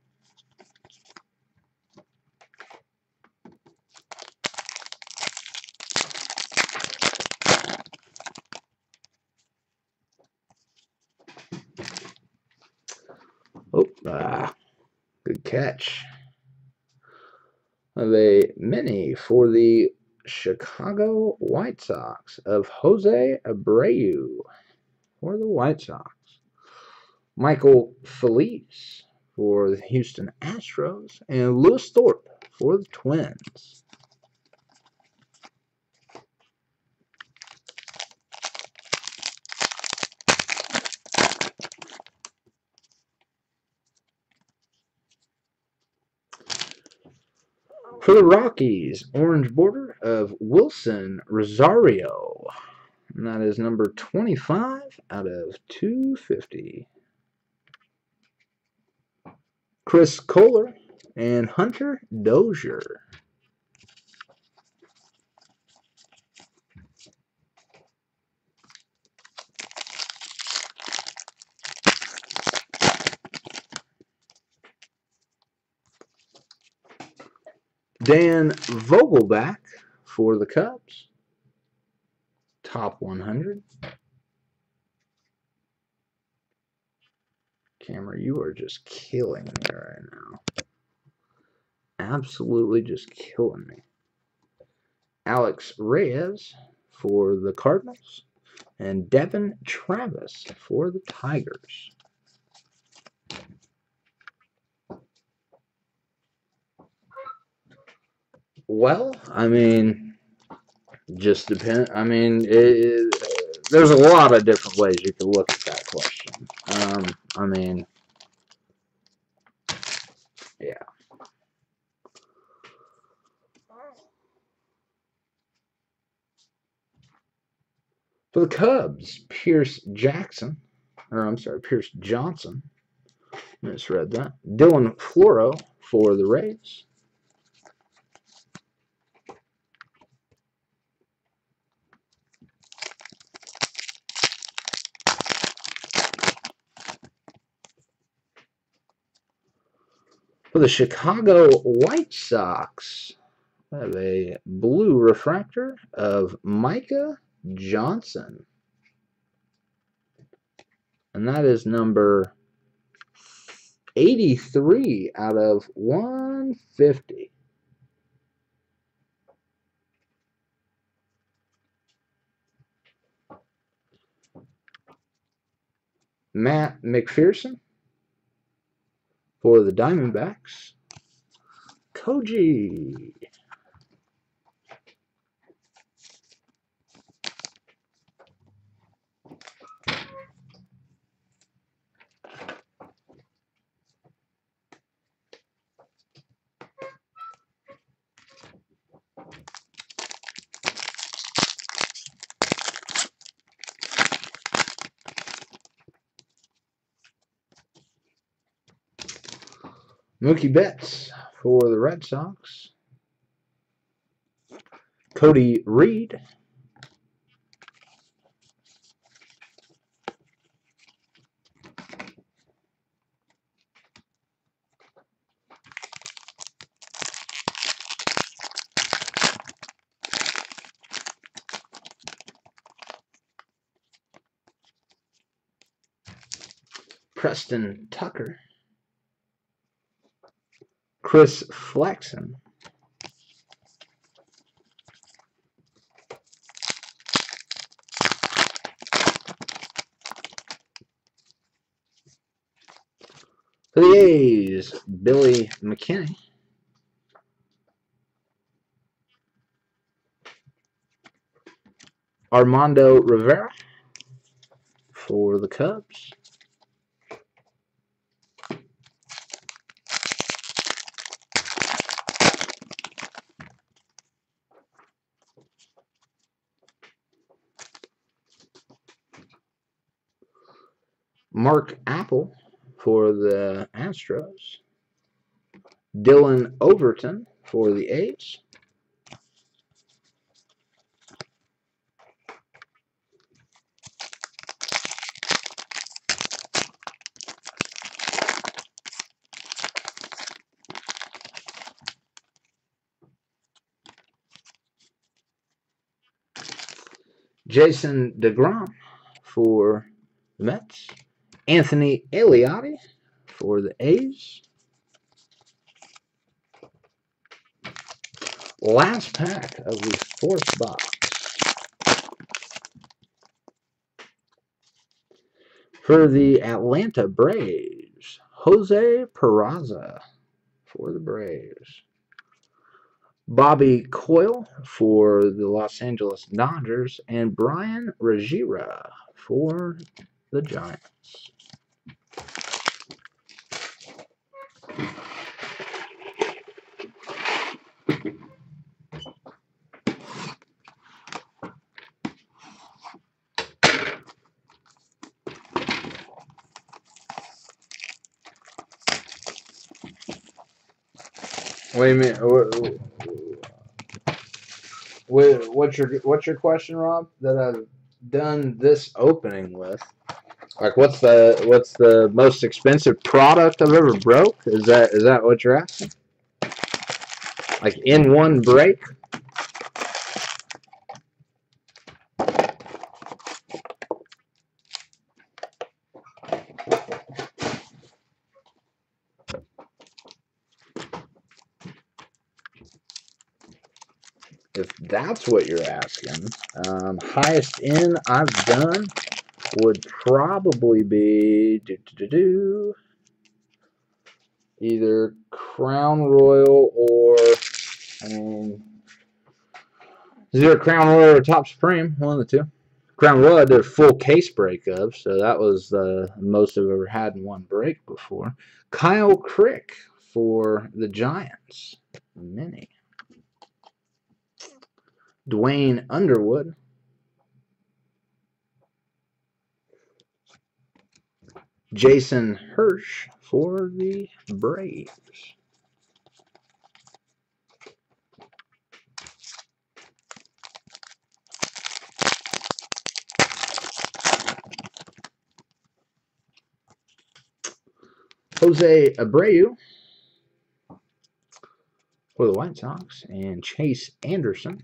Oh, good catch. Of a mini for the Chicago White Sox of Jose Abreu for the White Sox. Michael Felice for the Houston Astros, and Lewis Thorpe for the Twins. For the Rockies, orange border of Wilson Rosario. And that is number 25 out of 250. Chris Kohler and Hunter Dozier. Dan Vogelback for the Cubs. Top 100. Camera, you are just killing me right now. Absolutely just killing me. Alex Reyes for the Cardinals, and Devin Travis for the Tigers. Well, I mean, just depend. I mean, there's a lot of different ways you can look at that question. I mean, yeah. For the Cubs, Pierce Johnson. Misread that. Dylan Floro for the Rays. For the Chicago White Sox, I have a blue refractor of Micah Johnson. And that is number 83 out of 150. Matt McPherson for the Diamondbacks. Koji. Mookie Betts for the Red Sox. Cody Reed. Preston Tucker. Chris Flexen. For the A's, Billy McKinney. Armando Rivera for the Cubs. Mark Apple for the Astros. Dylan Overton for the A's. Jason DeGrom for the Mets. Anthony Eliotti for the A's. Last pack of the 4th box. For the Atlanta Braves, Jose Peraza for the Braves. Bobby Coyle for the Los Angeles Dodgers, and Brian Regira for the Giants. Wait a minute. What's your question, Rob? That I've done this opening with? Like, what's the most expensive product I've ever broke? Is that what you're asking? Like in one break? If that's what you're asking, highest in I've done would probably be either Crown Royal or, I mean, is either Crown Royal or Top Supreme, one of the two. Crown Royal I did a full case break of, so that was the most I've ever had in one break before. Kyle Crick for the Giants, mini. Dwayne Underwood. Jason Hirsch for the Braves. Jose Abreu for the White Sox, and Chase Anderson.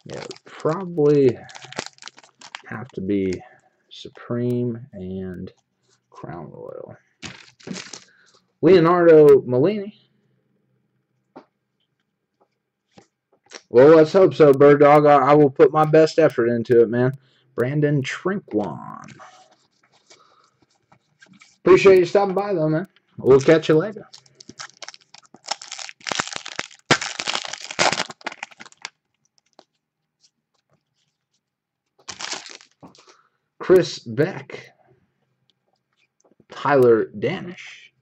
Yeah, probably have to be Supreme and Crown Royal. Leonardo Malini. Well, let's hope so, Bird Dog. I will put my best effort into it, man. Brandon Trinquan. Appreciate you stopping by, though, man. We'll catch you later. Chris Beck. Tyler Danish.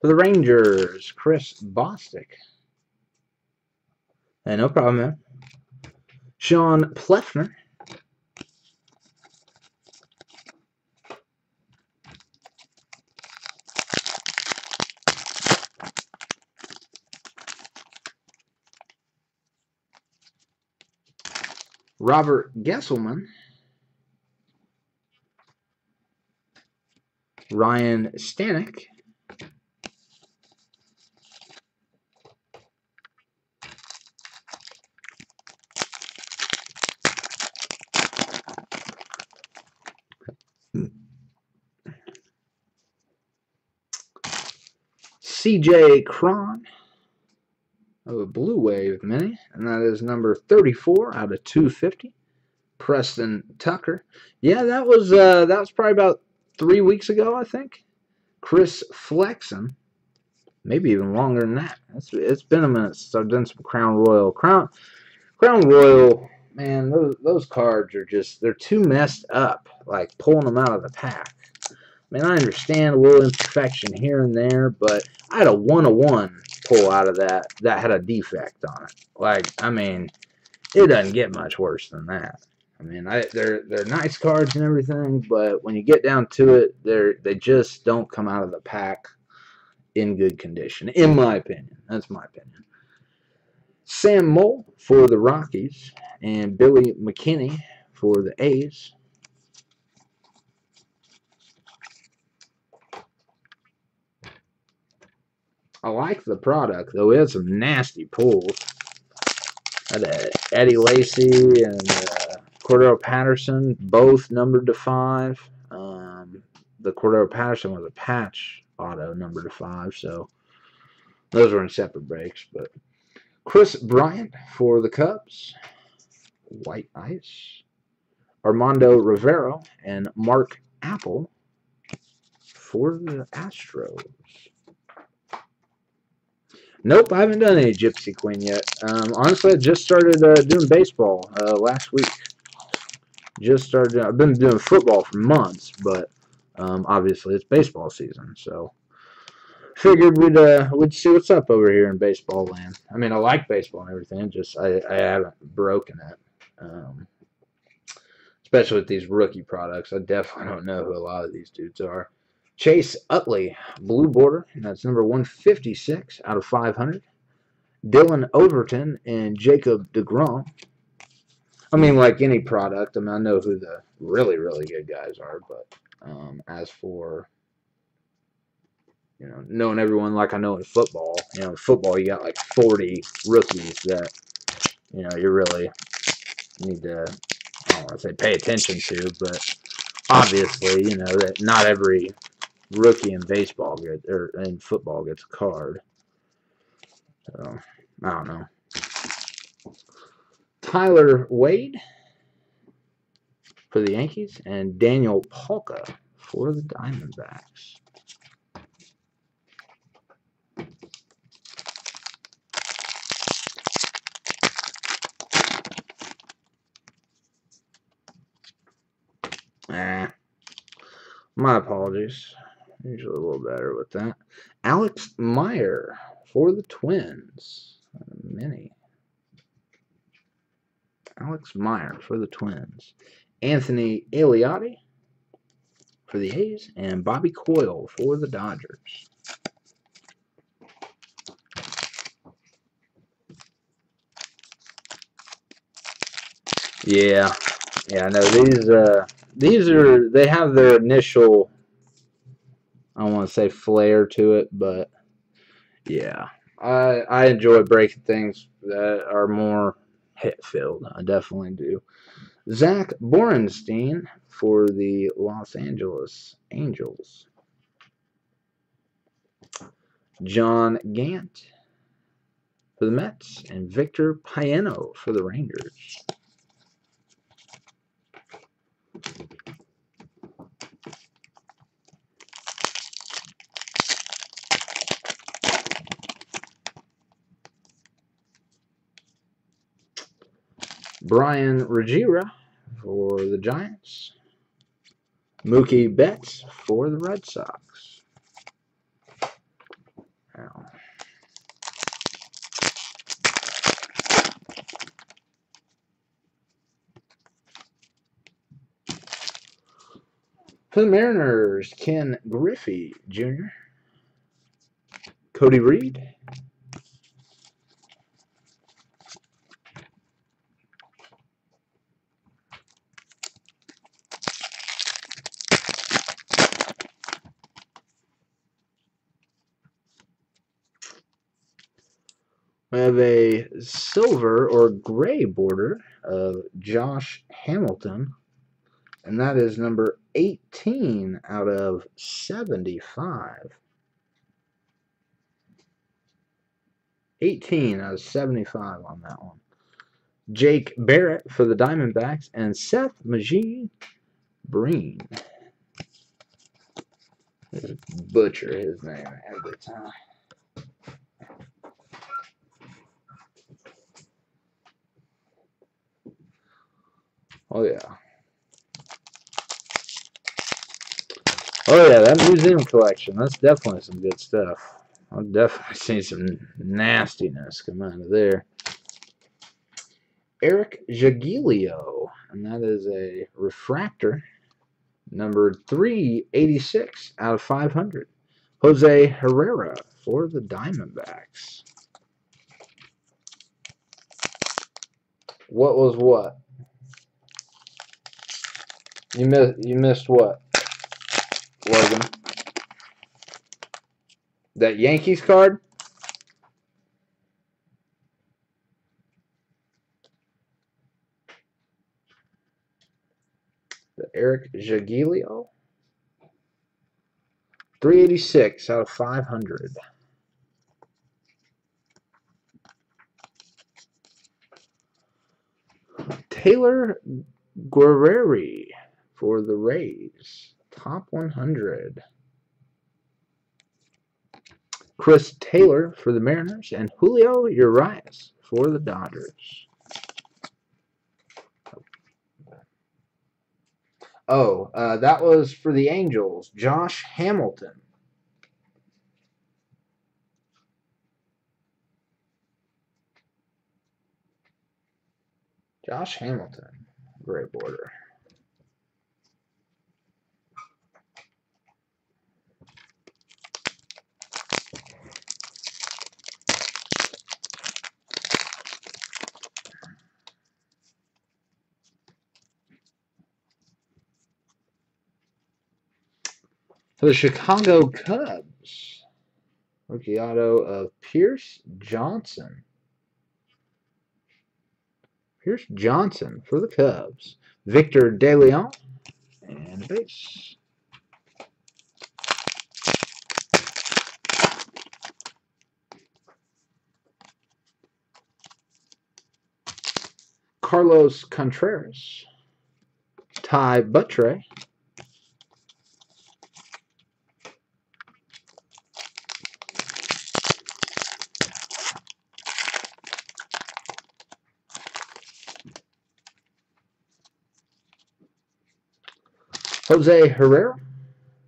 For the Rangers, Chris Bostic. Hey, no problem, man. Sean Pleffner. Robert Gesselman. Ryan Stanek. CJ Cron of a Blue Wave mini, and that is number 34 out of 250. Preston Tucker. Yeah, that was probably about 3 weeks ago, I think. Chris Flexen. Maybe even longer than that. It's been a minute since I've done some Crown Royal. Crown Royal, man, those cards are just, they're too messed up, like pulling them out of the pack. I mean, I understand a little imperfection here and there, but I had a 1-of-1 pull out of that had a defect on it. Like, I mean, it doesn't get much worse than that. I mean, they're nice cards and everything, but when you get down to it, they just don't come out of the pack in good condition, in my opinion. That's my opinion. Sam Mole for the Rockies, and Billy McKinney for the A's. I like the product, though. It had some nasty pulls. Had Eddie Lacy and Cordero Patterson, both numbered to 5. The Cordero Patterson was a patch auto numbered to 5, so those were in separate breaks. But Chris Bryant for the Cubs, White Ice. Armando Rivero and Mark Apple for the Astros. Nope, I haven't done any Gypsy Queen yet. Honestly, I just started doing baseball last week. Just started. I've been doing football for months, but obviously it's baseball season, so figured we'd see what's up over here in baseball land. I mean, I like baseball and everything. Just I haven't broken it. Especially with these rookie products. I definitely don't know who a lot of these dudes are. Chase Utley, blue border, and that's number 156 out of 500. Dylan Overton and Jacob DeGrom. I mean, like any product, I mean, I know who the really, really good guys are, but as for, knowing everyone like I know in football, in football you got like 40 rookies that, you really need to, I don't want to say pay attention to, but obviously, that not every rookie in baseball or in football gets a card. So, I don't know. Tyler Wade for the Yankees and Daniel Polka for the Diamondbacks. My apologies. Usually a little better with that. Alex Meyer for the Twins. Mini. Alex Meyer for the Twins. Anthony Eliotti for the A's. And Bobby Coyle for the Dodgers. Yeah, I know they have their initial, I don't want to say flair to it, but yeah, I enjoy breaking things that are more hit filled. I definitely do. Zach Borenstein for the Los Angeles Angels. John Gant for the Mets and Victor Paeno for the Rangers. Brian Regira for the Giants. Mookie Betts for the Red Sox. Now, for the Mariners, Ken Griffey Jr., Cody Reed, we have a silver or gray border of Josh Hamilton, and that is number 18 out of 75. 18 out of 75 on that one. Jake Barrett for the Diamondbacks and Seth Magee Breen. Butcher his name every time. Oh yeah. Oh yeah, that museum collection, that's definitely some good stuff. I've definitely seen some nastiness come out of there. Eric Jagiello, and that is a refractor, number 386 out of 500. Jose Herrera for the Diamondbacks. What was what? You missed what, Logan? That Yankees card? The Eric Jagiello? 386 out of 500. Taylor Guerreri for the Rays. Top 100. Chris Taylor for the Mariners. And Julio Urias for the Dodgers. Oh, that was for the Angels. Josh Hamilton. Josh Hamilton. Great border. For the Chicago Cubs, rookie auto of Pierce Johnson. Pierce Johnson for the Cubs. Victor De Leon and base. Carlos Contreras. Ty Buttrey. Jose Herrera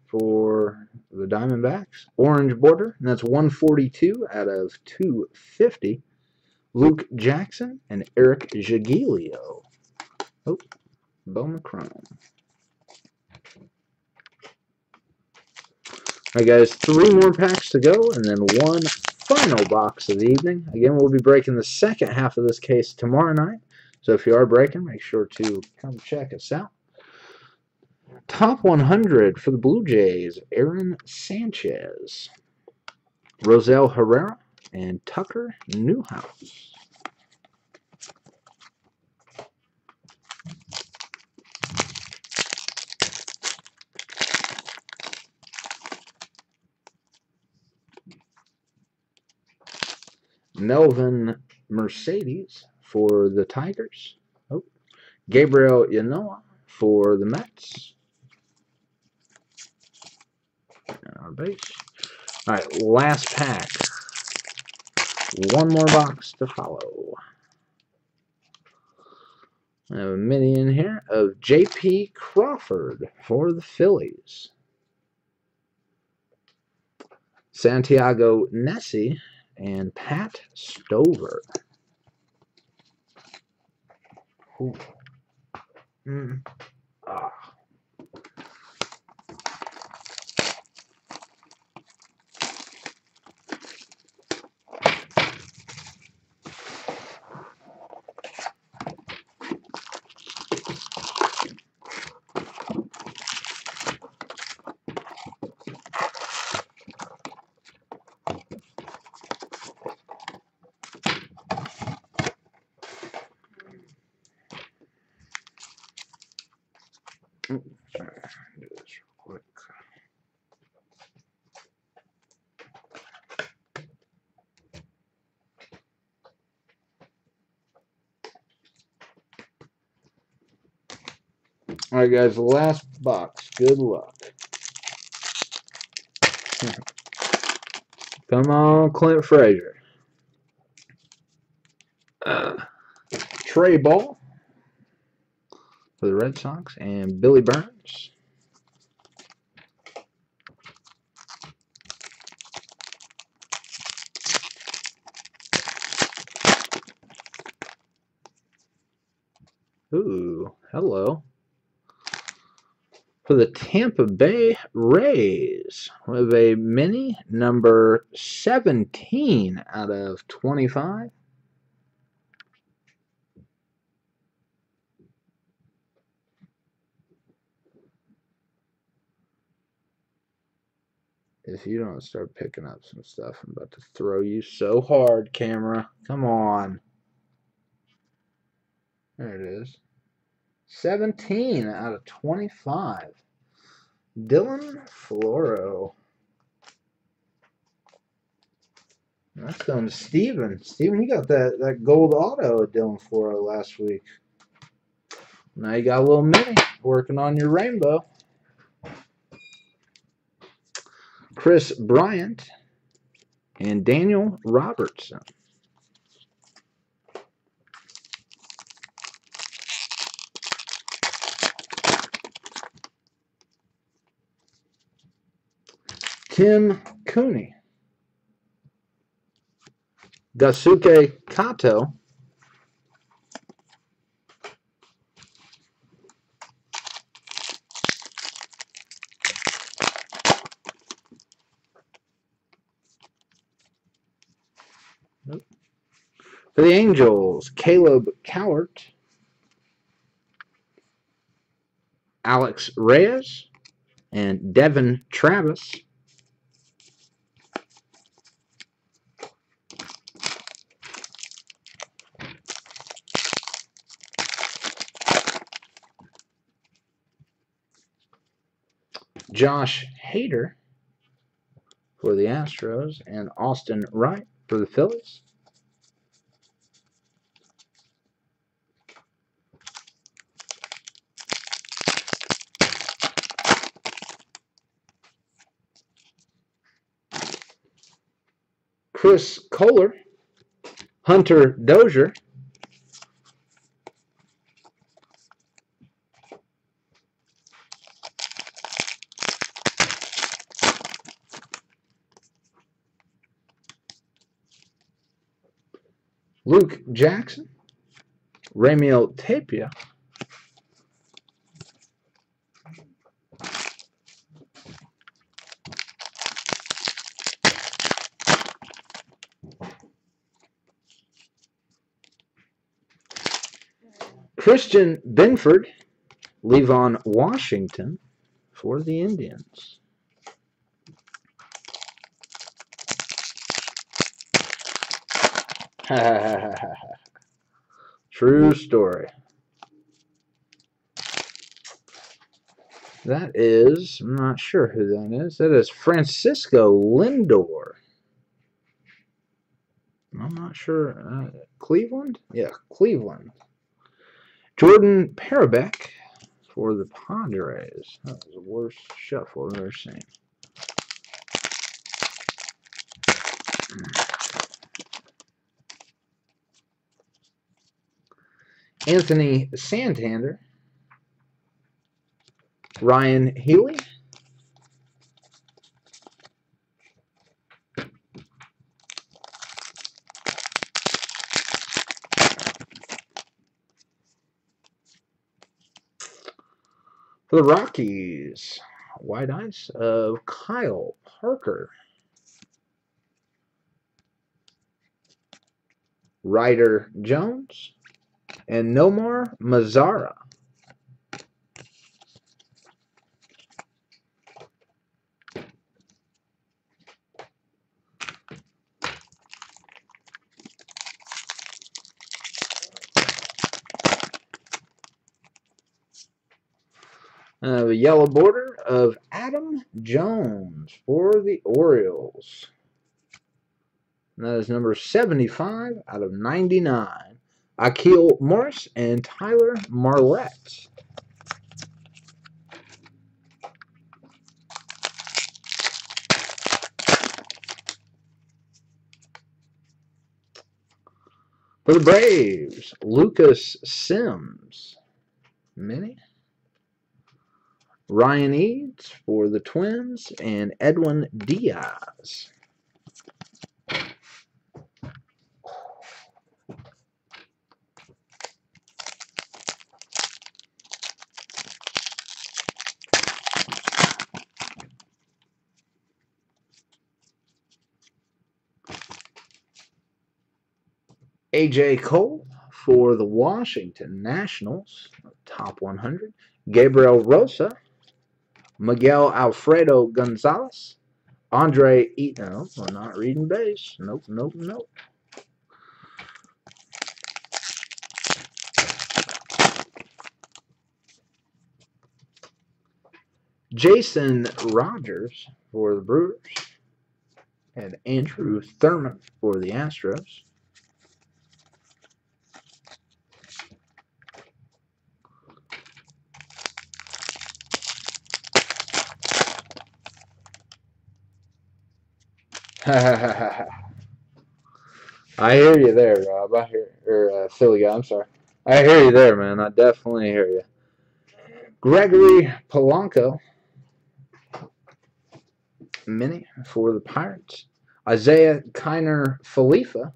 for the Diamondbacks. Orange border, and that's 142 out of 250. Luke Jackson and Eric Jagiello. Oh, bowman chrome. Alright guys, 3 more packs to go, and then one final box of the evening. Again, we'll be breaking the second half of this case tomorrow night. So if you are breaking, make sure to come check us out. Top 100 for the Blue Jays, Aaron Sanchez, Rosell Herrera, and Tucker Newhouse. Melvin Mercedes for the Tigers. Oh, Gabriel Yanoa for the Mets. And our base. All right, last pack. One more box to follow. I have a mini in here of J.P. Crawford for the Phillies. Santiago Nessie and Pat Stover. Ooh. Ah. Sorry, do this real quick. All right, guys, the last box. Good luck. Come on, Clint Frazier. Trey Ball for the Red Sox and Billy Burns. Ooh, hello. For the Tampa Bay Rays, we have a mini number 17 out of 25. If you don't start picking up some stuff, I'm about to throw you so hard, camera. Come on. There it is. 17 out of 25. Dylan Floro. That's going to Steven. Steven, you got that gold auto of Dylan Floro last week. Now you got a little mini working on your rainbow. Chris Bryant and Daniel Robertson. Tim Cooney. Gasuke Kato. Nope. For the Angels, Caleb Cowart, Alex Reyes, and Devin Travis. Josh Hader for the Astros, and Austin Wright for the Phillies. Chris Kohler, Hunter Dozier, Luke Jackson, Ramiel Tapia, Christian Benford, Levon Washington for the Indians. True story. That is, I'm not sure who that is. That is Francisco Lindor. I'm not sure. Cleveland? Yeah, Cleveland. Jordan Parabeck for the Padres. That was the worst shuffle I've ever seen. Anthony Santander, Ryan Healy, for the Rockies, white ice of Kyle Parker, Ryder Jones, and Nomar Mazara. The yellow border of Adam Jones for the Orioles. And that is number 75 out of 99. Akil Morris and Tyler Marlette. For the Braves, Lucas Sims. Mini. Ryan Eads for the Twins, and Edwin Diaz. A.J. Cole for the Washington Nationals, top 100. Gabriel Rosa, Miguel Alfredo Gonzalez, Andre Eaton. No, I'm not reading base. Nope, nope, nope. Jason Rogers for the Brewers. And Andrew Thurman for the Astros. I hear you there, Rob. I hear, or Philly guy. I'm sorry. I hear you there, man. I definitely hear you. Gregory Polanco, mini for the Pirates. Isaiah Kiner Falefa.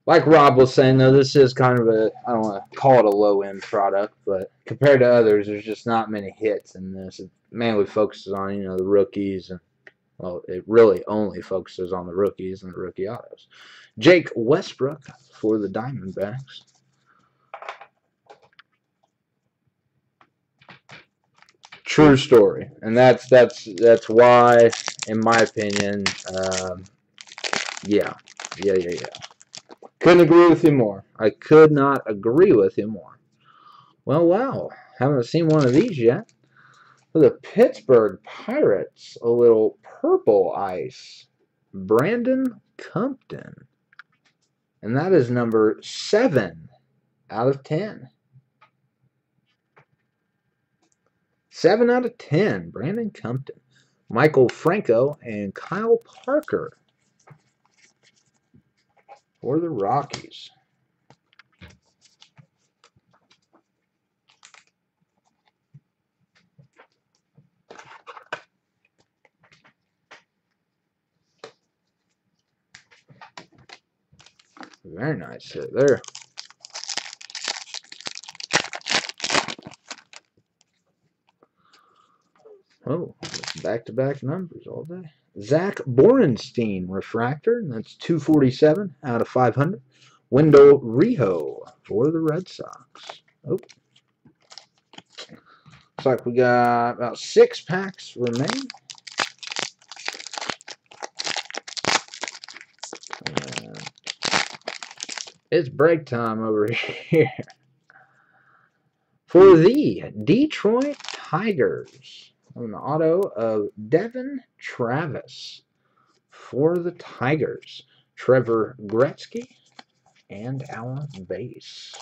Like Rob was saying, though, this is kind of a, I don't want to call it a low-end product, but compared to others, there's just not many hits in this. It mainly focuses on, you know, the rookies and, well, it really only focuses on the rookies and the rookie autos. Jake Westbrook for the Diamondbacks. True story, and that's why, in my opinion, yeah. Couldn't agree with you more. I could not agree with you more. Well, wow, haven't seen one of these yet. For the Pittsburgh Pirates, a little purple ice. Brandon Compton. And that is number 7 out of 10. 7 out of 10, Brandon Compton. Michael Franco and Kyle Parker for the Rockies. Very nice hit there. Oh, back-to-back numbers all day. Zach Borenstein refractor, and that's 247 out of 500. Wendell Rijo for the Red Sox. Oh. Looks like we got about 6 packs remaining. It's break time over here. For the Detroit Tigers, an auto of Devin Travis. For the Tigers, Trevor Gretzky and our base.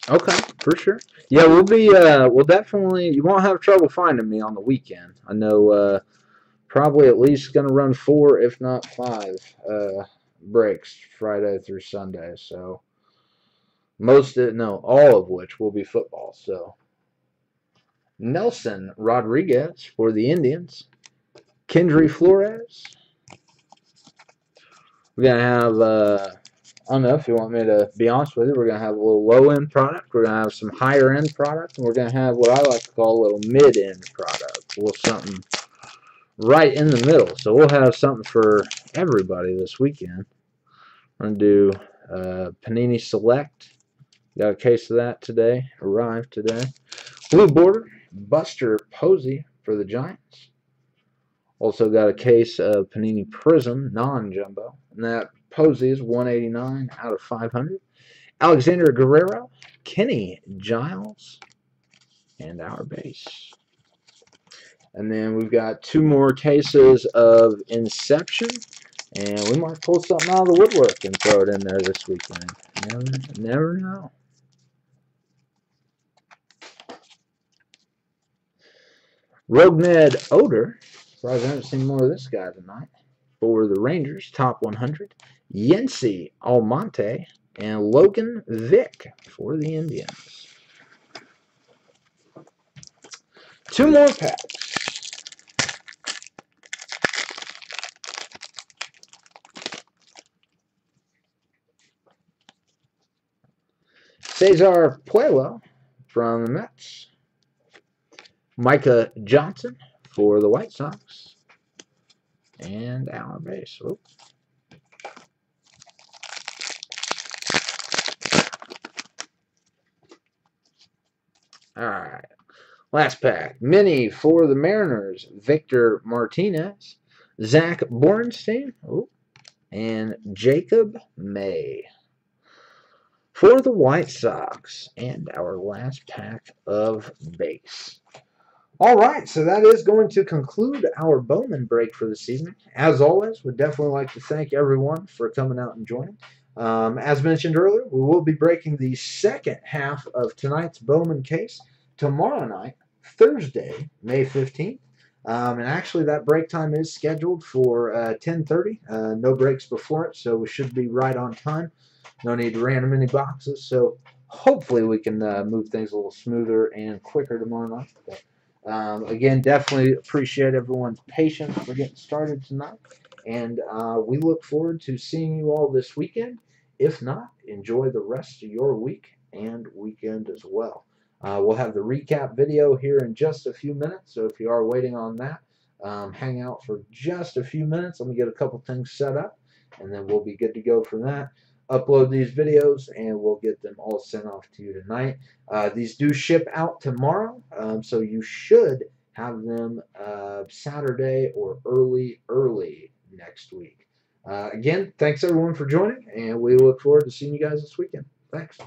Okay, for sure. Yeah, we'll definitely, you won't have trouble finding me on the weekend. I know probably at least going to run 4, if not 5 breaks Friday through Sunday. So all of which will be football. So Nelson Rodriguez for the Indians. Kendry Flores. We're going to have, I don't know if you want me to be honest with you, we're going to have a little low-end product. We're going to have some higher-end product. And we're going to have what I like to call a little mid-end product. A little something right in the middle. So we'll have something for everybody this weekend. We're going to do Panini Select. Got a case of that today. Arrived today. Blue border. Buster Posey for the Giants. Also got a case of Panini Prism non-jumbo. And that Posey is 189 out of 500. Alexander Guerrero. Kenny Giles. And our base. And then we've got 2 more cases of Inception. And we might pull something out of the woodwork and throw it in there this weekend. Never know. Rogned Oder. Surprised I haven't seen more of this guy tonight. For the Rangers, top 100. Yency Almonte and Logan Vick for the Indians. 2 more packs. Cesar Puello from the Mets. Micah Johnson for the White Sox. And our base. Oh. All right. Last pack. Mini for the Mariners. Victor Martinez. Zach Borenstein. Ooh, and Jacob May. For the White Sox. And our last pack of base. All right, so that is going to conclude our Bowman break for this evening. As always, we'd definitely like to thank everyone for coming out and joining. As mentioned earlier, we will be breaking the second half of tonight's Bowman case tomorrow night, Thursday, May 15th. And actually, that break time is scheduled for 10:30. No breaks before it, so we should be right on time. No need to random any boxes, so hopefully we can move things a little smoother and quicker tomorrow night. But, again, definitely appreciate everyone's patience for getting started tonight. And we look forward to seeing you all this weekend. If not, enjoy the rest of your week and weekend as well. We'll have the recap video here in just a few minutes. So if you are waiting on that, hang out for just a few minutes. Let me get a couple things set up, and then we'll be good to go for that. Upload these videos, and we'll get them all sent off to you tonight. These do ship out tomorrow, so you should have them Saturday or early next week. Again, thanks everyone for joining, and we look forward to seeing you guys this weekend. Thanks.